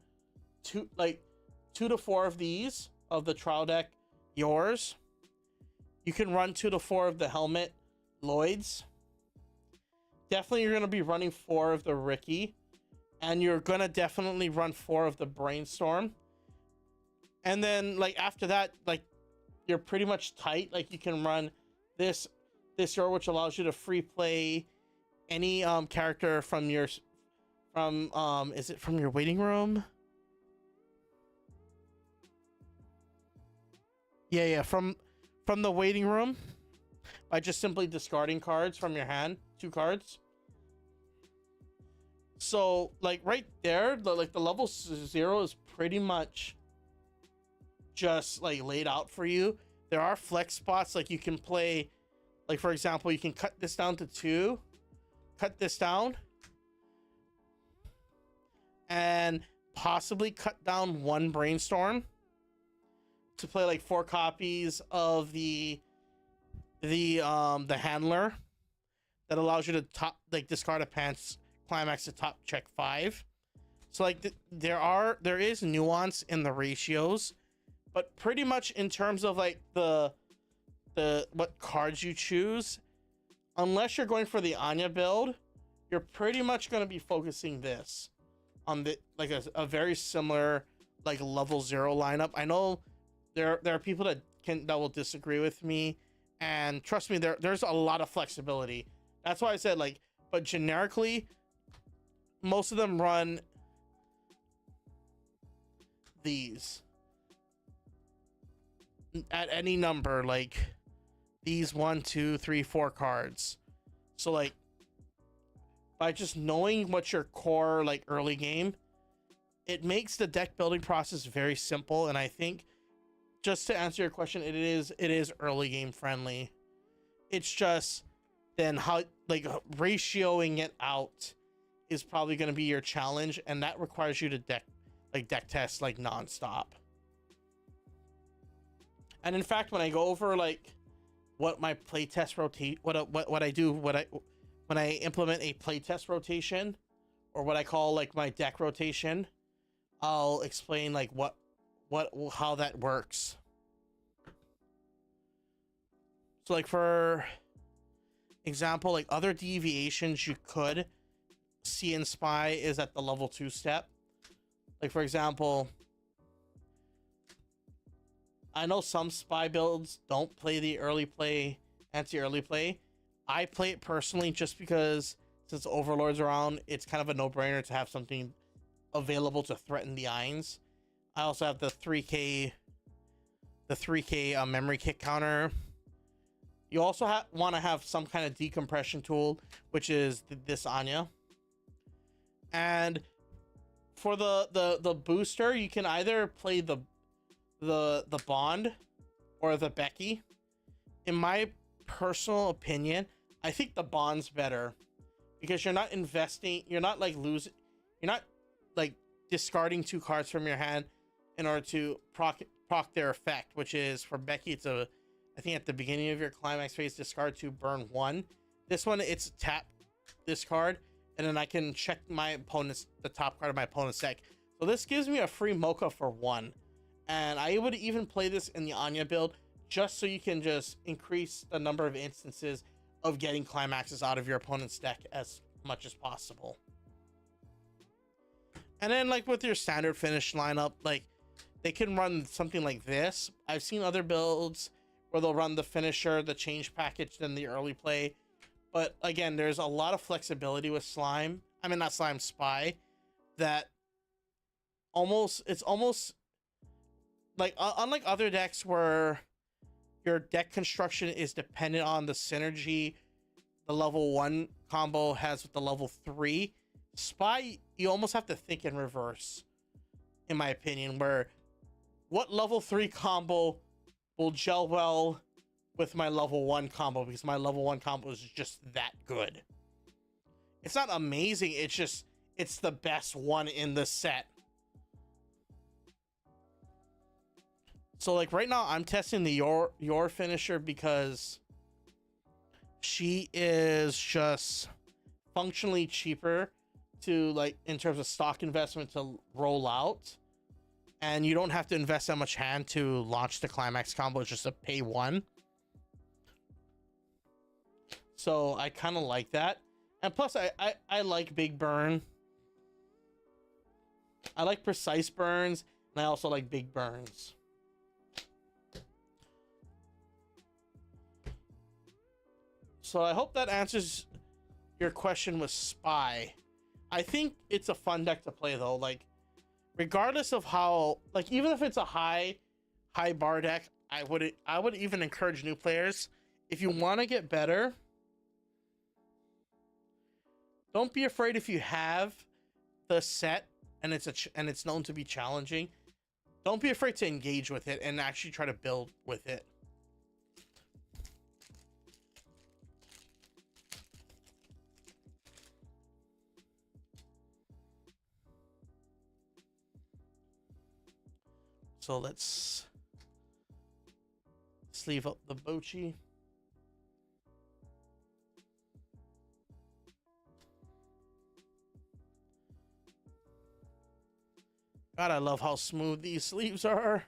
2 to 4 of these of the trial deck Yours. You can run 2 to 4 of the helmet Lloyd's. Definitely you're gonna be running 4 of the Ricky, and you're gonna definitely run 4 of the Brainstorm. And then like after that, like you're pretty much tight. Like you can run this Your, which allows you to free play any character from your is it from your waiting room? Yeah, from the waiting room, by just simply discarding cards from your hand, 2 cards. So like right there, the level 0 is pretty much just like laid out for you. There are flex spots, like you can play, like for example, you can cut this down to 2, cut this down, and possibly cut down 1 Brainstorm to play like 4 copies of the handler that allows you to discard a pants climax to top check 5. So like there is nuance in the ratios, but pretty much in terms of like the what cards you choose, unless you're going for the Anya build, you're pretty much going to be focusing this on the like a very similar like level 0 lineup. I know there are people that will disagree with me, and trust me, there's a lot of flexibility. That's why I said like, but generically, most of them run these at any number, like these 1, 2, 3, 4 cards. So like by just knowing what's your core like early game, it makes the deck building process very simple. And I think, just to answer your question, it is early game friendly. It's just then how like ratioing it out is probably going to be your challenge, and that requires you to deck test like nonstop. And in fact, when I go over like what my playtest rotate, what I do, when I implement a playtest rotation, or what I call like my deck rotation, I'll explain like how that works. So like for example, like other deviations you could see in Spy is at the level 2 step. Like for example, I know some Spy builds don't play the early play, anti-early play. I play it personally just because since Overlord's around, it's kind of a no-brainer to have something available to threaten the Irons. I also have the 3k memory kick counter. You also want to have some kind of decompression tool, which is this Anya. And for the booster, you can either play the Bond or the Becky. In my personal opinion, I think the Bond's better because you're not investing, you're not like discarding 2 cards from your hand in order to proc their effect, which is for Becky, it's I think at the beginning of your climax phase, discard 2, burn 1. This one, it's tap this card, and then I can check the top card of my opponent's deck. So this gives me a free Mocha for 1. And I would even play this in the Anya build just so you can just increase the number of instances of getting climaxes out of your opponent's deck as much as possible. And then like with your standard finish lineup, like they can run something like this. I've seen other builds where they'll run the finisher, the change package, then the early play. But again, there's a lot of flexibility with Spy, that it's almost like unlike other decks where your deck construction is dependent on the synergy the level 1 combo has with the level 3. Spy, you almost have to think in reverse, in my opinion, where what level 3 combo will gel well with my level 1 combo, because my level 1 combo is just that good. It's not amazing, it's the best one in the set. So like right now I'm testing the your finisher because she is just functionally cheaper to like in terms of stock investment to roll out, and you don't have to invest that much hand to launch the climax combo. It's just a pay 1. So I kind of like that, and plus I like big burn. I like precise burns, and I also like big burns. So I hope that answers your question with Spy. I think it's a fun deck to play though. Like, regardless of how, like, even if it's a high bar deck, I would even encourage new players, if you want to get better, don't be afraid if you have the set and it's known to be challenging. Don't be afraid to engage with it and actually try to build with it. So let's sleeve up the Bochi. God, I love how smooth these sleeves are.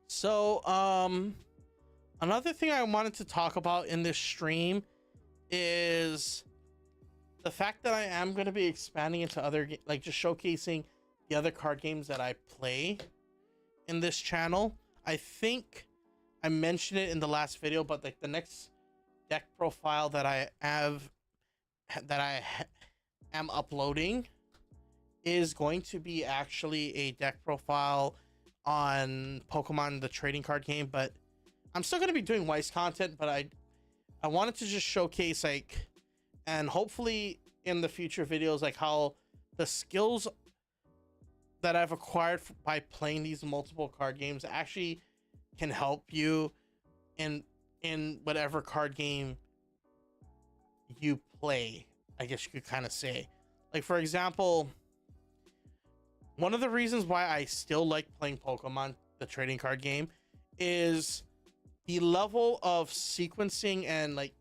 So, another thing I wanted to talk about in this stream is the fact that I am going to be expanding into other, like just showcasing the other card games that I play in this channel. I think I mentioned it in the last video, but like the next deck profile that I am uploading is going to be actually a deck profile on Pokemon the trading card game, but I'm still going to be doing Weiss content, but I wanted to just showcase like, and hopefully in the future videos, like how the skills that I've acquired by playing these multiple card games actually can help you in whatever card game you play, I guess you could kind of say. Like, for example, one of the reasons why I still like playing Pokemon the trading card game is the level of sequencing and like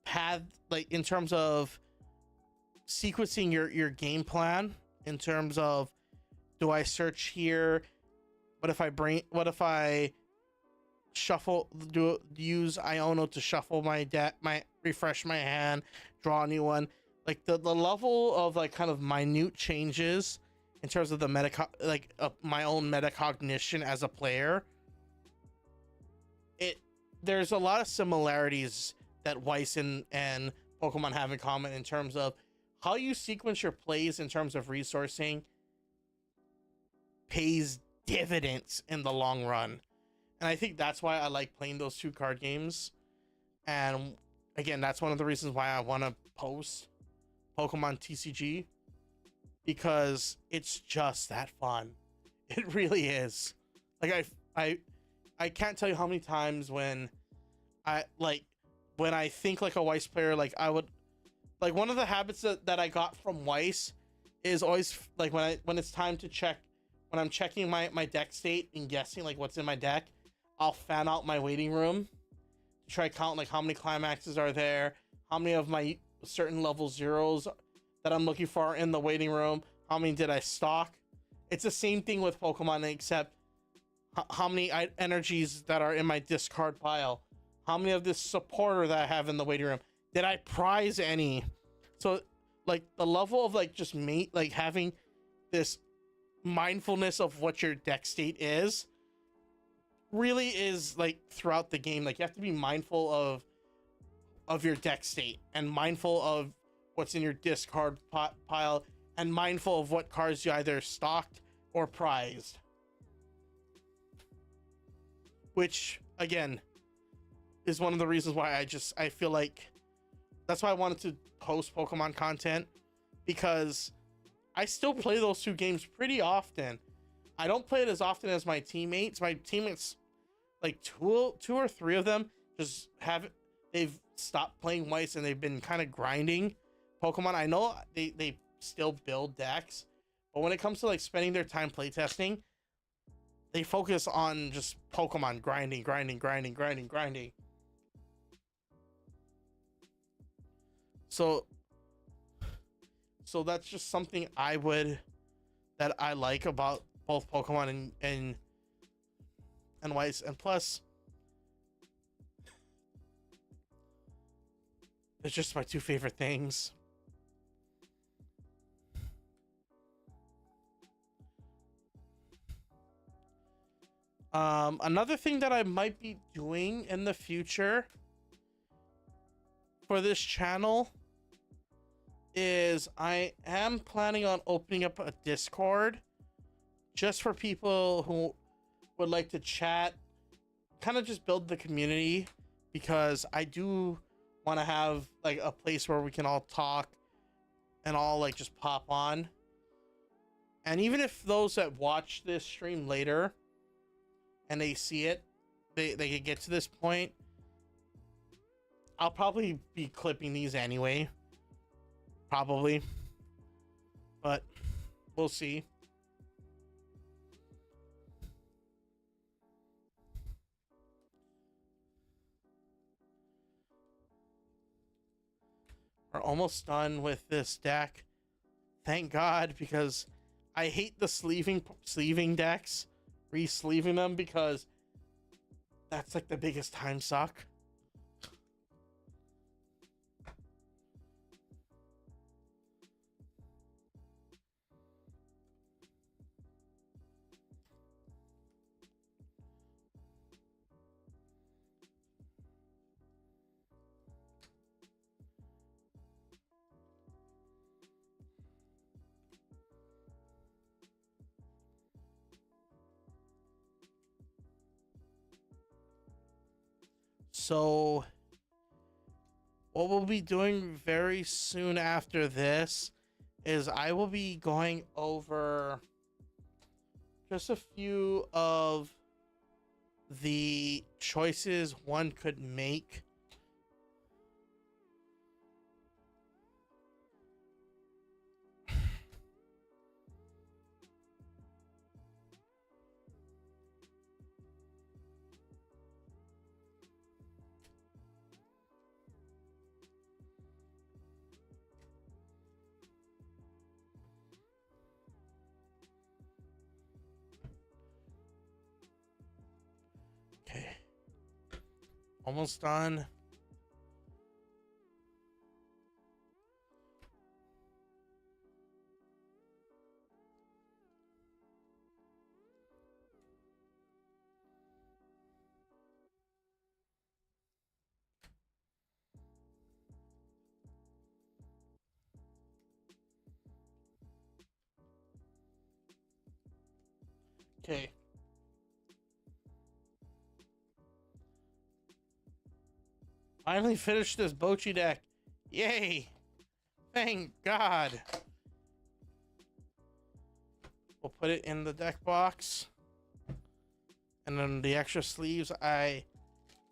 path, like in terms of sequencing your game plan, in terms of, do I search here, what if I shuffle, use Iono to shuffle my deck, refresh my hand, draw a new one. Like the level of like kind of minute changes in terms of the my own metacognition as a player, there's a lot of similarities that Weiss and Pokemon have in common in terms of how you sequence your plays in terms of resourcing pays dividends in the long run. And I think that's why I like playing those two card games. And again, that's one of the reasons why I want to post Pokemon TCG, because it's just that fun. It really is. Like I can't tell you how many times when I think like a Weiss player, like I would, like one of the habits that I got from Weiss is always like when it's time to check, when I'm checking my deck state and guessing like what's in my deck, I'll fan out my waiting room to try count like how many climaxes are there, how many of my certain level zeros that I'm looking for in the waiting room, how many did I stock. It's the same thing with Pokemon, except how many energies that are in my discard pile, how many of this supporter that I have in the waiting room, did I prize any. So like the level of like just like having this mindfulness of what your deck state is really is like throughout the game. Like you have to be mindful of your deck state and mindful of what's in your discard pile and mindful of what cards you either stocked or prized, which again is one of the reasons why I feel like that's why I wanted to post Pokemon content, because I still play those two games pretty often. I don't play it as often as my teammates. My teammates, like two or three of them, just they've stopped playing Weiss and they've been kind of grinding Pokemon. I know they still build decks, but when it comes to like spending their time playtesting, they focus on just Pokemon grinding. So that's just something that I like about both Pokemon and Weiss. And plus, it's just my two favorite things. Another thing that I might be doing in the future for this channel is I am planning on opening up a Discord just for people who would like to chat, kind of just build the community, because I do want to have like a place where we can all talk and all like just pop on. And even if those that watch this stream later and they see it, they can get to this point, I'll probably be clipping these anyway. Probably. But we'll see. We're almost done with this deck. Thank God, because I hate the sleeving decks, re-sleeving them, because that's like the biggest time suck. So what we'll be doing very soon after this is I will be going over just a few of the choices one could make Okay. Almost done. Okay. Finally finished this Bochi deck. Yay! Thank God. We'll put it in the deck box. And then the extra sleeves I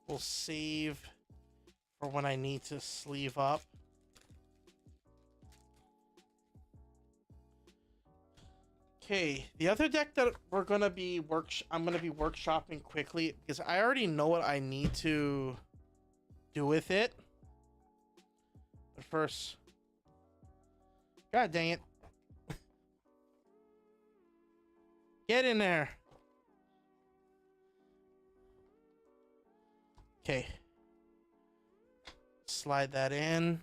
will save for when I need to sleeve up. Okay, the other deck that I'm gonna be workshopping quickly because I already know what I need to do with it. But first, God dang it. Get in there. Okay. Slide that in.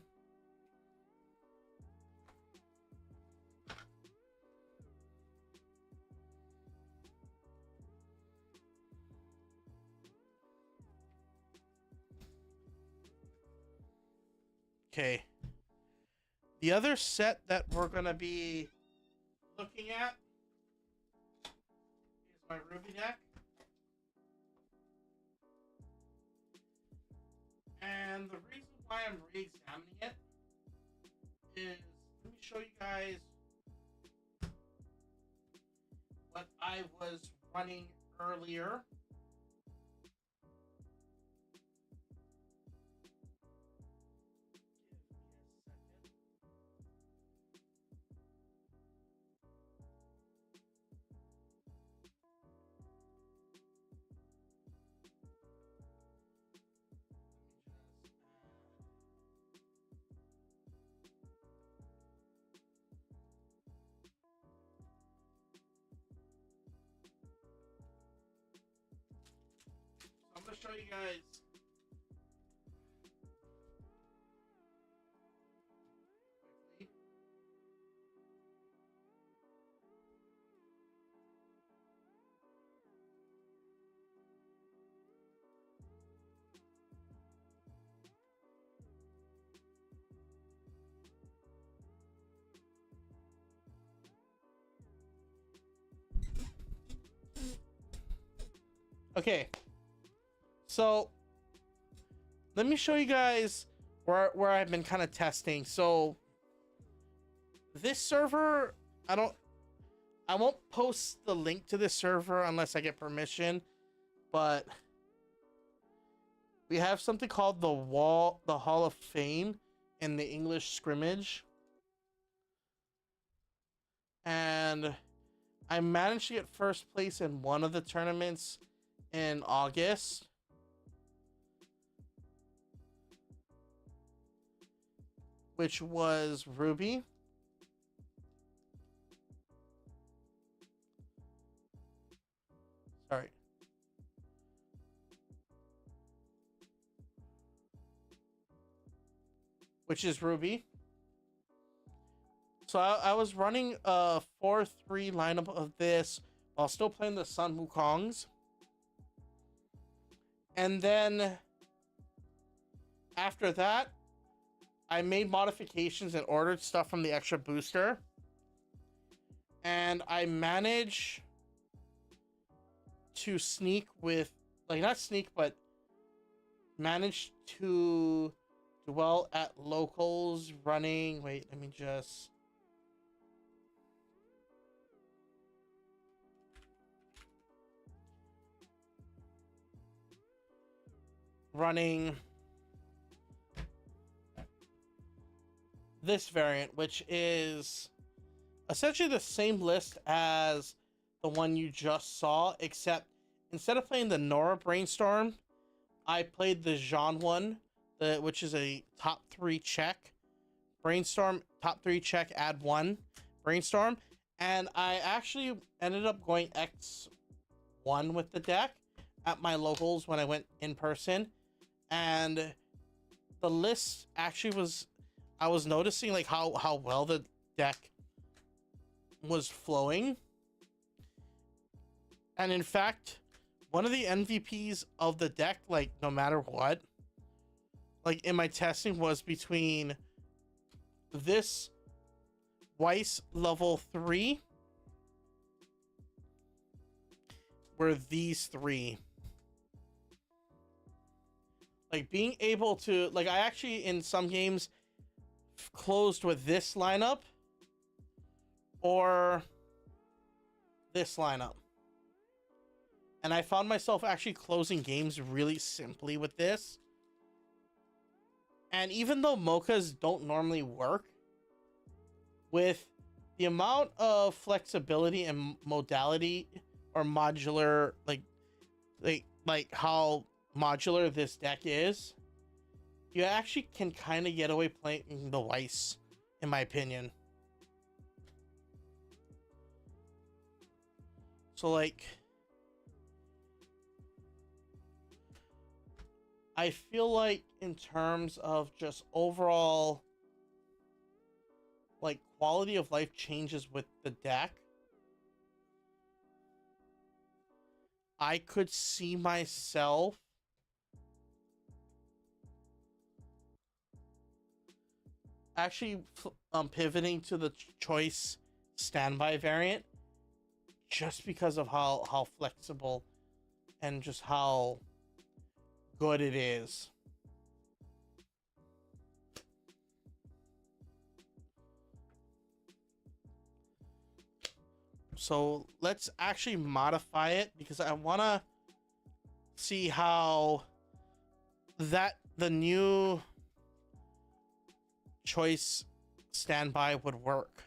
Okay. The other set that we're going to be looking at is my RWBY deck. And the reason why I'm re-examining it is, let me show you guys what I was running earlier. I'm gonna show you guys. Okay, so let me show you guys where I've been kind of testing. So this server, I won't post the link to this server unless I get permission, but we have something called the Hall of Fame in the English scrimmage, and I managed to get first place in one of the tournaments in August. Which was RWBY. Sorry. Which is RWBY. So I was running a 4-3 lineup of this while still playing the Sun Wukongs. And then after that, I made modifications and ordered stuff from the extra booster. And I managed to sneak with, like, not sneak, but managed to do well at locals running. Wait, let me just. Running this variant, which is essentially the same list as the one you just saw, except instead of playing the Nora Brainstorm, I played the Jean one, which is a top 3 check. Brainstorm, top 3 check, add 1 Brainstorm. And I actually ended up going X1 with the deck at my locals when I went in person. And the list actually was, I was noticing like how well the deck was flowing. And in fact, one of the MVPs of the deck, like no matter what, like in my testing, was between this Weiss level 3, were these 3. Like being able to, like I actually in some games closed with this lineup or this lineup. And I found myself actually closing games really simply with this. And even though mochas don't normally work, with the amount of flexibility and modality or modular, like how modular this deck is, you actually can kind of get away playing the Weiss, in my opinion. So like, I feel like in terms of just overall like quality of life changes with the deck, I could see myself actually pivoting to the choice standby variant just because of how flexible and just how good it is. So let's actually modify it because I want to see how the new choice standby would work.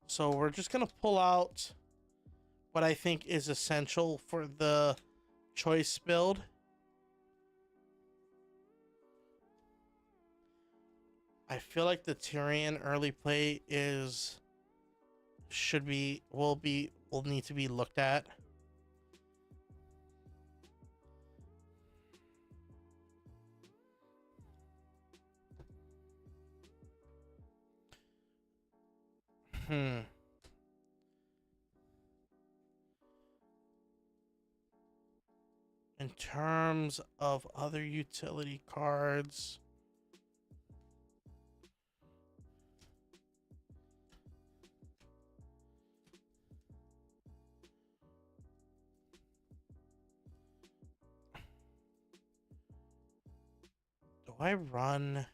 So we're just going to pull out what I think is essential for the choice build. I feel like the Tyrion early play will need to be looked at. In terms of other utility cards, do I run?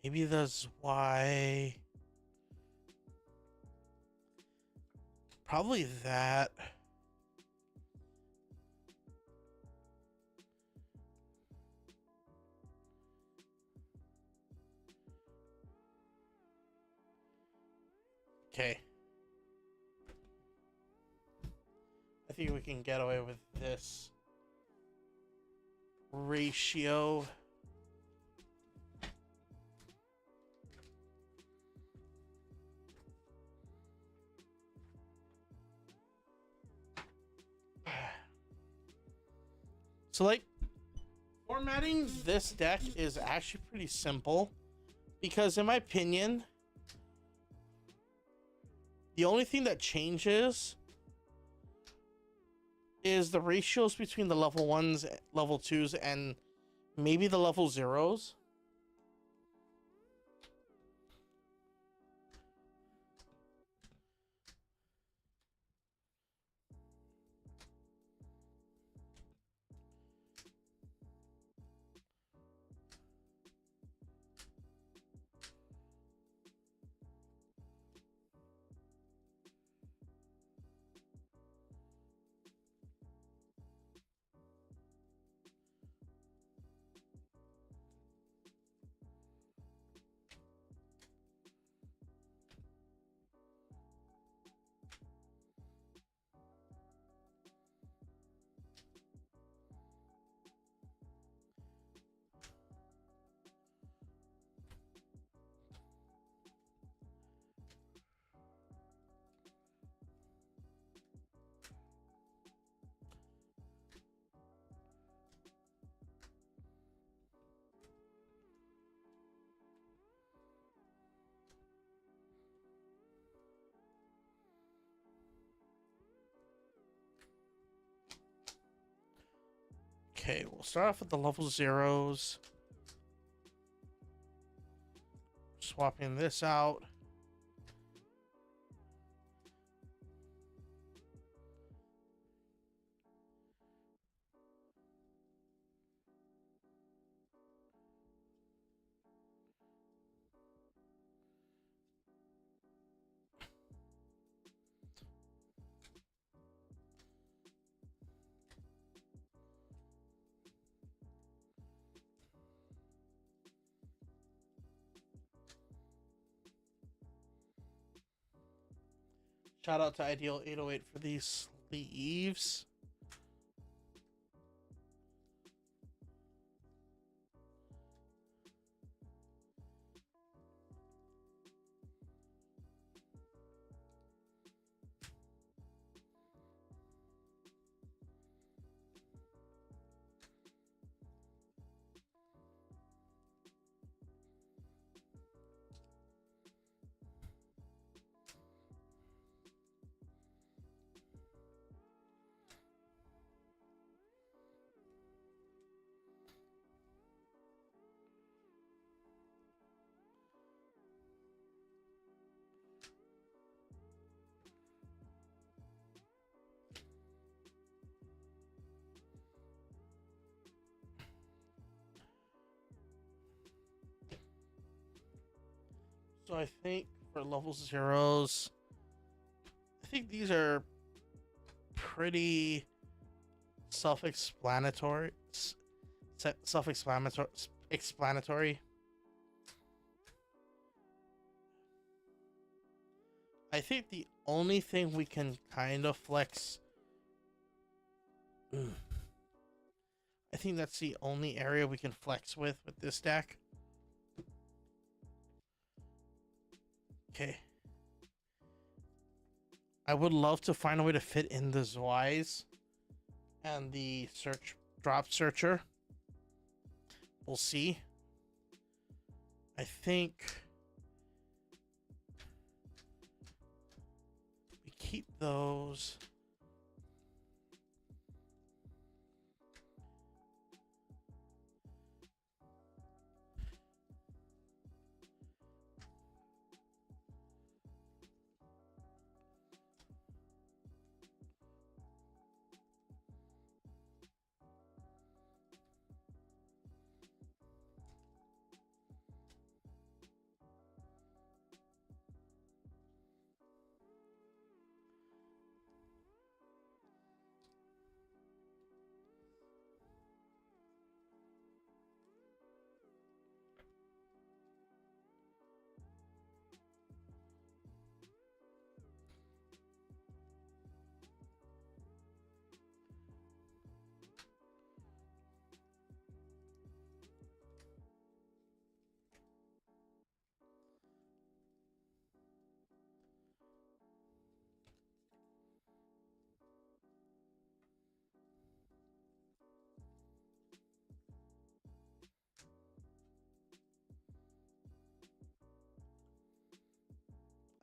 Maybe that's why. Probably that. Okay. I think we can get away with this ratio. So like, formatting this deck is actually pretty simple. Because in my opinion, the only thing that changes is the ratios between the level 1s, level 2s, and maybe the level 0s. Okay, we'll start off with the level 0s. Swapping this out. Shout out to Ideal 808 for these sleeves. So I think for level 0s, I think these are pretty self-explanatory. Explanatory. I think the only thing we can kind of flex. I think that's the only area we can flex with this deck. Okay. I would love to find a way to fit in the Weiss and the drop searcher. We'll see. I think we keep those.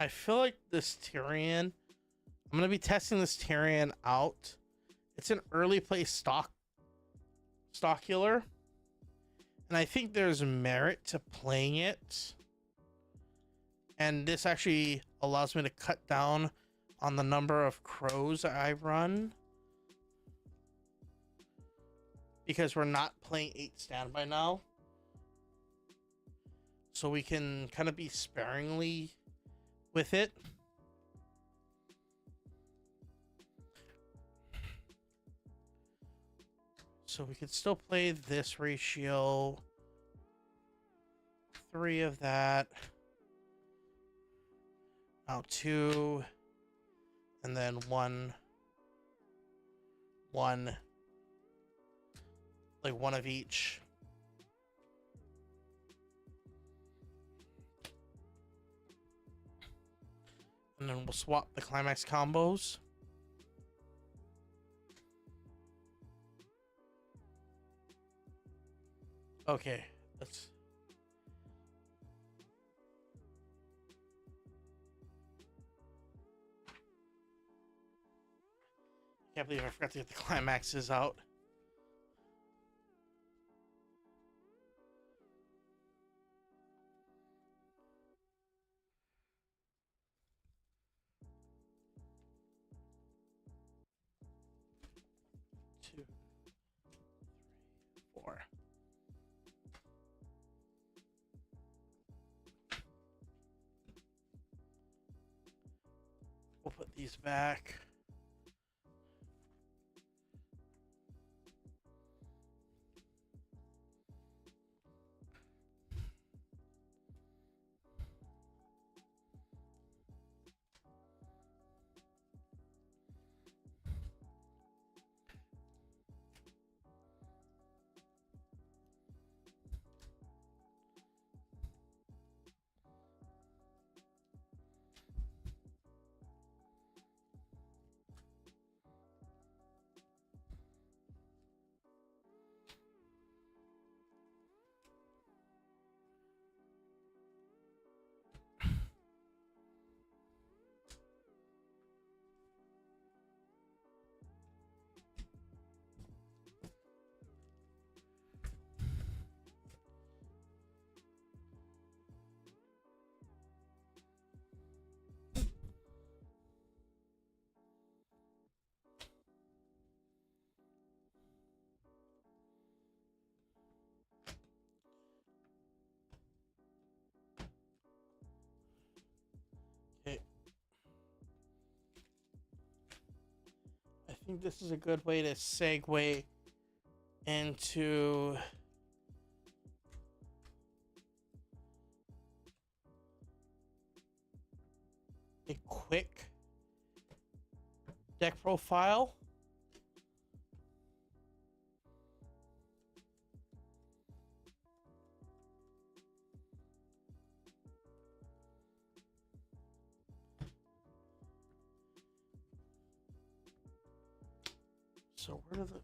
I feel like this Tyrion, I'm gonna be testing this Tyrion out. It's an early play stock healer, and I think there's merit to playing it. And this actually allows me to cut down on the number of crows I run, because we're not playing 8 standby now. So we can kind of be sparingly with it. So we could still play this ratio. 3 of that. Now 2. And then 1. Like 1 of each. And then we'll swap the climax combos. Okay, let's... Can't believe I forgot to get the climaxes out. Two, 3, 4. We'll put these back. Okay. I think this is a good way to segue into a quick deck profile. So where do the...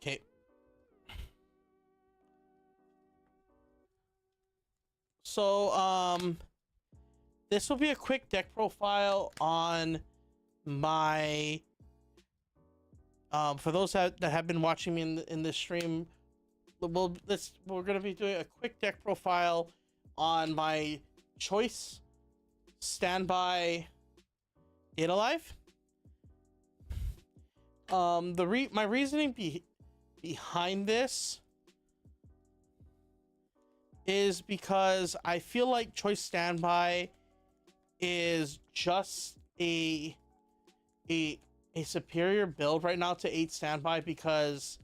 Okay. So, this will be a quick deck profile on my, for those that have been watching me in this stream, we're gonna be doing a quick deck profile on my choice standby Data Live. My reasoning behind this is because I feel like Choice Standby is just a superior build right now to 8 Standby, because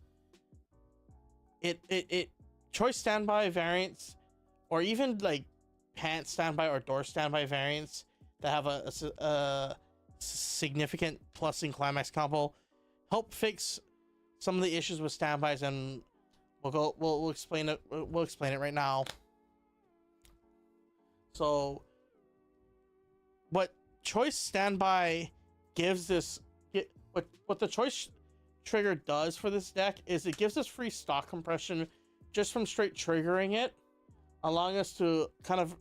it Choice Standby variants, or even like Pants Standby or Door Standby variants that have a significant plus in climax combo, help fix some of the issues with standbys, and we'll explain it. We'll explain it right now. So, what Choice Standby gives this, what the Choice trigger does for this deck is it gives us free stock compression just from straight triggering it, allowing us to kind of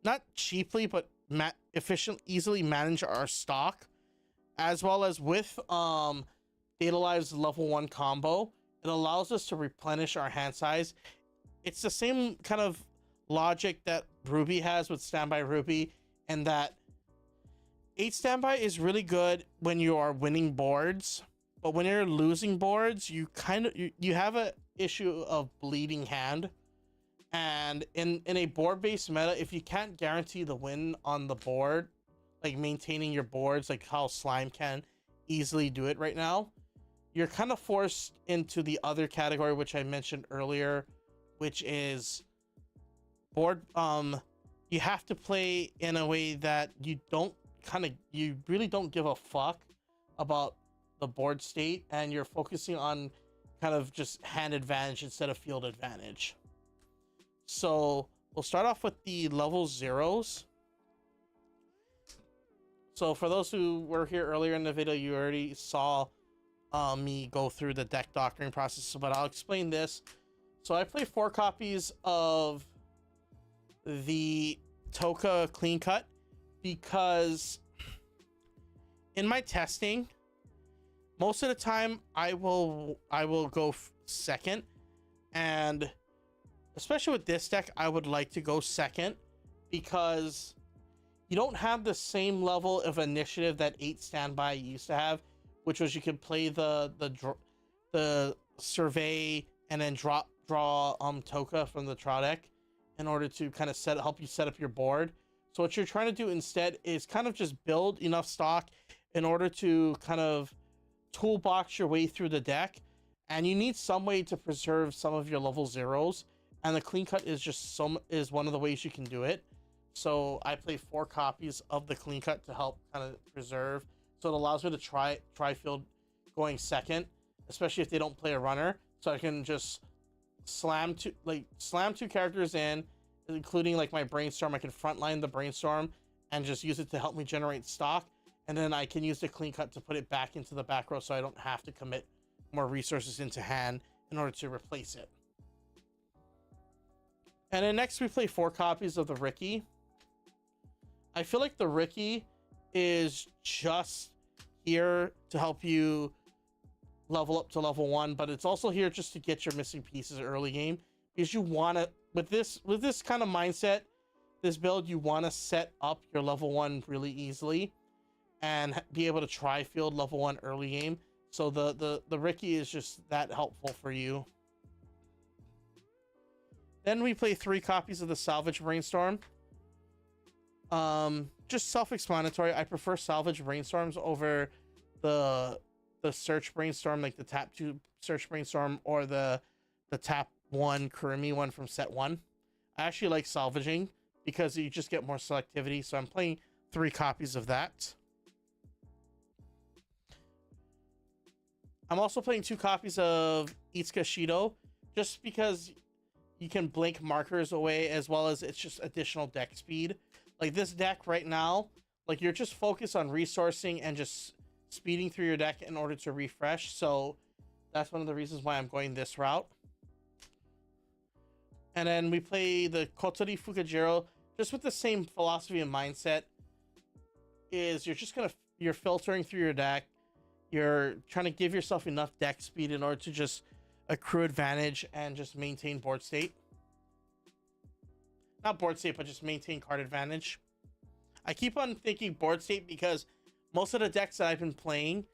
not cheaply but easily manage our stock, as well as with Data Live's level 1 combo. It allows us to replenish our hand size. It's the same kind of logic that RWBY has with Standby RWBY, and that 8 Standby is really good when you are winning boards, but when you're losing boards, you have a issue of bleeding hand. And in a board-based meta, if you can't guarantee the win on the board, like maintaining your boards, like how Slime can easily do it right now, you're kind of forced into the other category, which I mentioned earlier, which is board. You have to play in a way that you really don't give a fuck about the board state, and you're focusing on kind of just hand advantage instead of field advantage. So we'll start off with the level 0s. So for those who were here earlier in the video, you already saw me go through the deck doctoring process, but I'll explain this. So I play 4 copies of the Toka Clean Cut, because in my testing, most of the time I will go second, and especially with this deck, I would like to go second, because you don't have the same level of initiative that 8 Standby used to have, which was you could play the survey and then draw Toka from the draw deck in order to kind of help you set up your board. So what you're trying to do instead is kind of just build enough stock in order to kind of toolbox your way through the deck, and you need some way to preserve some of your level 0s, and the Clean Cut is one of the ways you can do it. So I play 4 copies of the Clean Cut to help kind of preserve. So it allows me to try field going second, especially if they don't play a runner. So I can just slam 2 characters in, including like my Brainstorm. I can frontline the Brainstorm and just use it to help me generate stock. And then I can use the Clean Cut to put it back into the back row, so I don't have to commit more resources into hand in order to replace it. And then next we play 4 copies of the RWBY. I feel like the RWBY is just here to help you level up to level 1, but it's also here just to get your missing pieces early game, because you want to, with this kind of mindset, this build, you want to set up your level 1 really easily and be able to try field level 1 early game. So the RWBY is just that helpful for you. Then we play 3 copies of the Salvage Brainstorm. Just self-explanatory. I prefer Salvage Brainstorms over the Search Brainstorm, like the Tap 2 Search Brainstorm, or the Tap 1 Kurumi one from set 1. I actually like salvaging because you just get more selectivity, so I'm playing 3 copies of that. I'm also playing 2 copies of Itsuka Shido, just because you can blink markers away, as well as it's just additional deck speed. Like this deck right now, like you're just focused on resourcing and just speeding through your deck in order to refresh. So that's one of the reasons why I'm going this route. And then we play the Kotori Fukajiro, just with the same philosophy and mindset. Is you're filtering through your deck. You're trying to give yourself enough deck speed in order to just accrue advantage and just maintain board state. Not board state, but just maintain card advantage. I keep on thinking board state because most of the decks that I've been playing,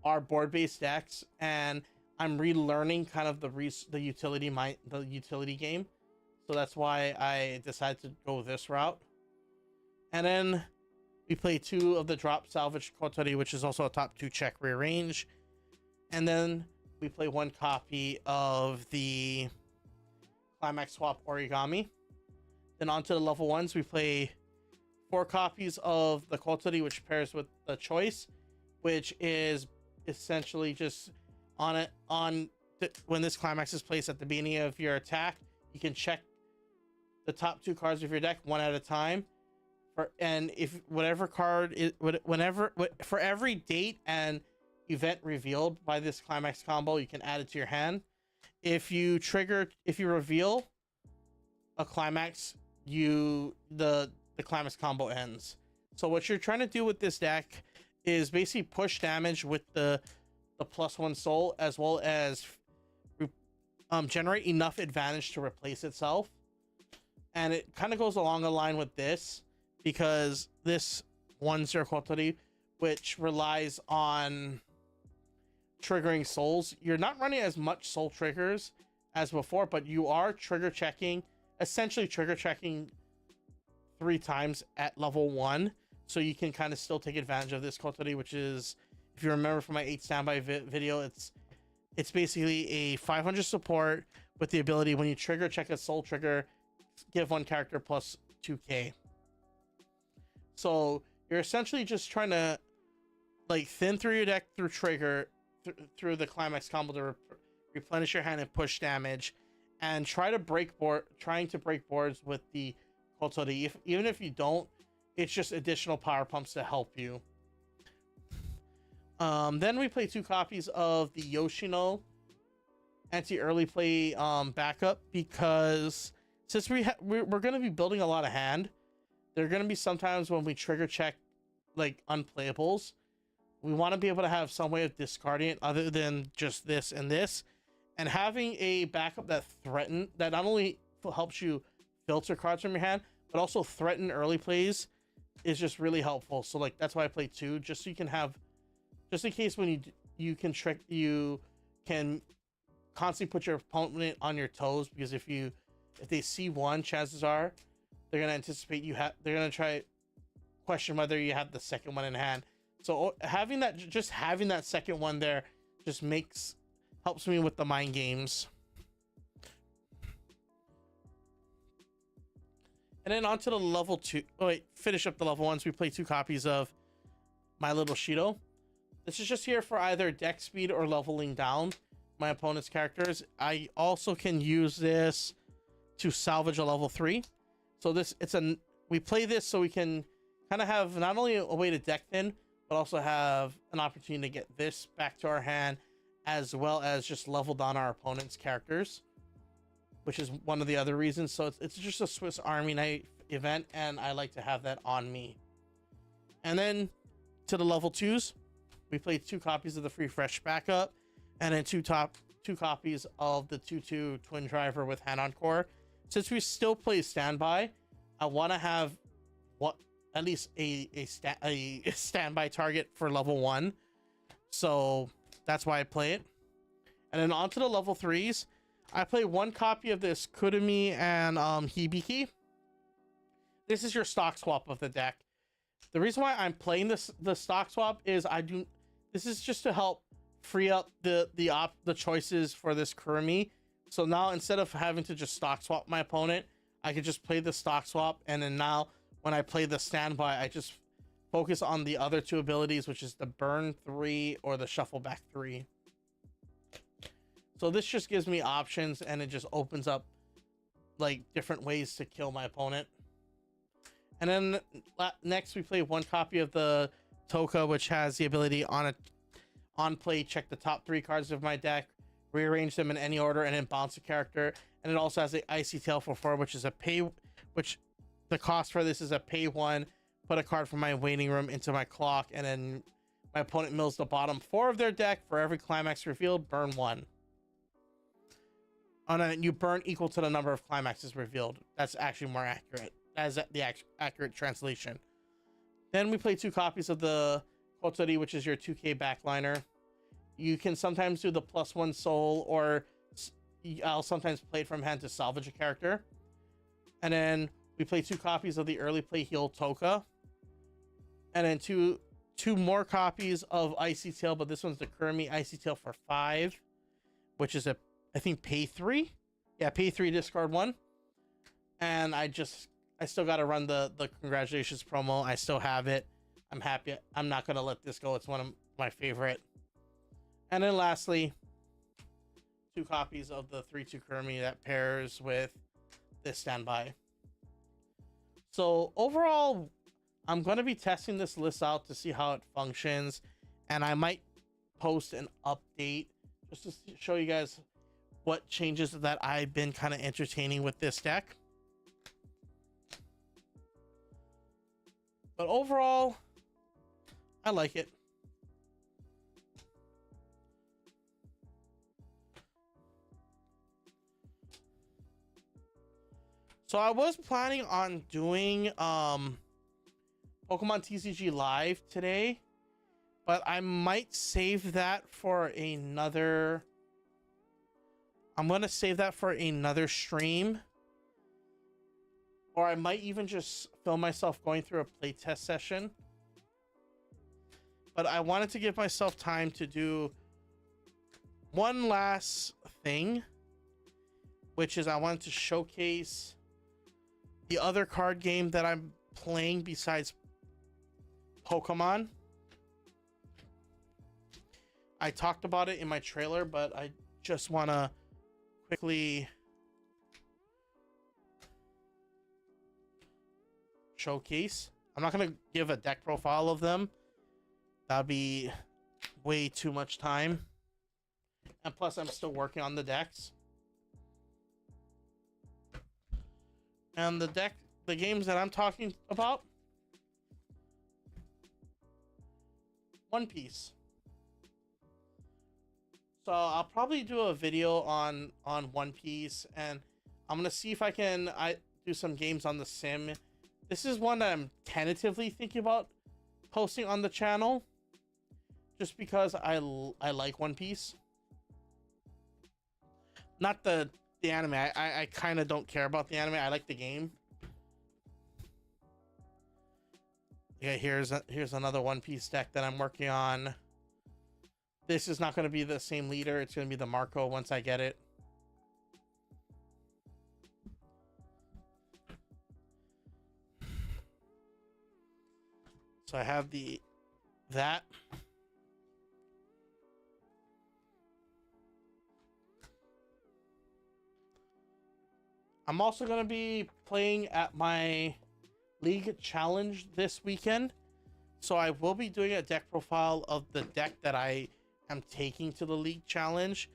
are board-based decks, and I'm relearning kind of the utility game. So that's why I decided to go this route. And then we play 2 of the drop salvage Kotori, which is also a top 2 check rearrange. And then we play 1 copy of the Climax Swap Origami. Then on to the level 1s, we play 4 copies of the Kotori, which pairs with the choice, which is essentially just when this climax is placed at the beginning of your attack, you can check the top 2 cards of your deck one at a time. And if whatever card is for every date and event revealed by this climax combo, you can add it to your hand. If you reveal a climax, the climax combo ends. So what you're trying to do with this deck is basically push damage with the +1 soul, as well as generate enough advantage to replace itself. And it kind of goes along the line with this, because this 1-0 Kotori, which relies on triggering souls, you're not running as much soul triggers as before, but you are essentially trigger checking 3 times at level 1, so you can kind of still take advantage of this Kotori, which is, if you remember from my 8 standby video, it's basically a 500 support with the ability, when you trigger check a soul trigger, give 1 character plus 2k. So you're essentially just trying to like thin through your deck through trigger through the climax combo to replenish your hand and push damage, and trying to break boards with the Kotori. Even if you don't, it's just additional power pumps to help you. Then we play 2 copies of the Yoshino anti-early play backup, because since we're going to be building a lot of hand, there are going to be sometimes when we trigger check like unplayables. We want to be able to have some way of discarding it other than just this and this, and having a backup that not only helps you filter cards from your hand, but also threaten early plays is just really helpful. So like that's why I play 2, just so you can have, just in case when you can constantly put your opponent on your toes, because if they see 1, chances are they're gonna anticipate they're gonna try question whether you have the second one in hand. So having that second one there just helps me with the mind games. And then on to the level 2. Oh wait, finish up the level 1s. We play 2 copies of My Little Shido. This is just here for either deck speed or leveling down my opponent's characters. I also can use this to salvage a level 3. So we play this so we can kind of have not only a way to deck thin, but also have an opportunity to get this back to our hand, as well as just level down our opponent's characters, which is one of the other reasons. So it's just a Swiss Army knife event, and I like to have that on me. And then to the level 2s, we played 2 copies of the Free Fresh backup, and then 2 copies of the 2/2 Twin Driver with Hand Encore. Since we still play standby, I want to have at least a standby target for level 1. So that's why I play it. And then on to the level 3s, I play 1 copy of this Kurumi and Hibiki. This is your stock swap of the deck. The reason why I'm playing the stock swap is this is just to help free up the choices for this Kurumi. So now instead of having to just stock swap my opponent, I could just play the stock swap, and then now when I play the standby, I just focus on the other 2 abilities, which is the burn 3 or the shuffle back 3. So this just gives me options, and it just opens up like different ways to kill my opponent. And then next we play 1 copy of the Toka, which has the ability on play, check the top 3 cards of my deck, rearrange them in any order, and then bounce a character. And it also has the Icy Tail for 4, which is which the cost for this is a pay 1, put a card from my waiting room into my clock, and then my opponent mills the bottom 4 of their deck. For every climax revealed, burn 1. And then you burn equal to the number of climaxes revealed. That's actually more accurate. That is the accurate translation. Then we play 2 copies of the Kotori, which is your 2k backliner. you can sometimes do the +1 soul, or I'll sometimes play it from hand to salvage a character. And then we play 2 copies of the early play heal Toka. And then two more copies of Icy Tail, but this one's the Kurumi Icy Tail for 5, which is I think pay 3. Yeah, pay 3, discard 1. And I still got to run the congratulations promo. I still have it. I'm happy. I'm not going to let this go. It's one of my favorite. And then lastly, 2 copies of the 3/2 Kurumi that pairs with this standby. So overall, I'm going to be testing this list out to see how it functions, and I might post an update just to show you guys what changes that I've been kind of entertaining with this deck. But overall, I like it. So I was planning on doing Pokemon TCG Live today, but I might save that for another. I'm going to save that for another stream. Or I might even just film myself going through a playtest session. But I wanted to give myself time to do one last thing, which is I wanted to showcase the other card game that I'm playing besides Pokemon. I talked about it in my trailer, but I just want to quickly showcase. I'm not going to give a deck profile of them. That'd be way too much time. And plus, I'm still working on the decks. And the games that I'm talking about, One Piece. So I'll probably do a video on One Piece, and I'm gonna see if I can do some games on the sim. This is one that I'm tentatively thinking about posting on the channel, just because I like One Piece. Not the anime. I kind of don't care about the anime. I like the game. Yeah, here's another One Piece deck that I'm working on. This is not going to be the same leader. It's going to be the Marco once I get it. So I have that. I'm also going to be playing at my League Challenge this weekend. So I will be doing a deck profile of the deck that I am taking to the League Challenge.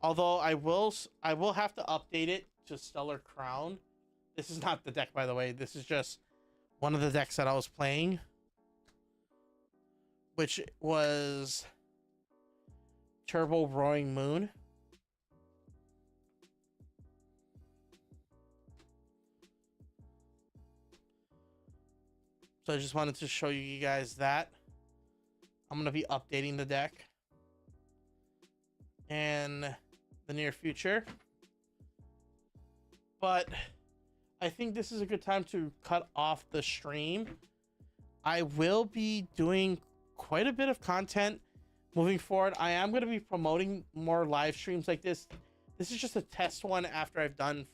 Although I will have to update it to Stellar Crown. This is not the deck, by the way. This is just one of the decks that I was playing, which was Turbo Roaring Moon. So I just wanted to show you guys that. I'm going to be updating the deck in the near future. But I think this is a good time to cut off the stream. I will be doing quite a bit of content moving forward. I am going to be promoting more live streams like this. This is just a test one after I've done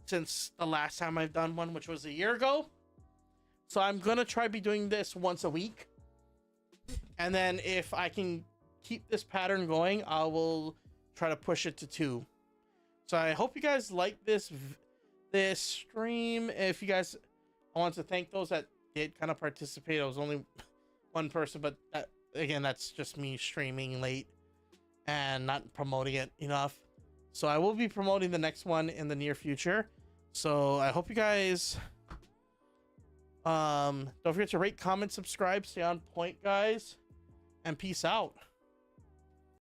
since the last time I've done one, which was a year ago. So I'm going to try be doing this once a week. And then if I can keep this pattern going, I will try to push it to 2. So I hope you guys like this stream. If you guys, I want to thank those that did kind of participate. I was only one person, but again, that's just me streaming late and not promoting it enough. So I will be promoting the next one in the near future. So I hope you guys... don't forget to rate, comment, subscribe, stay on point, guys, and peace out.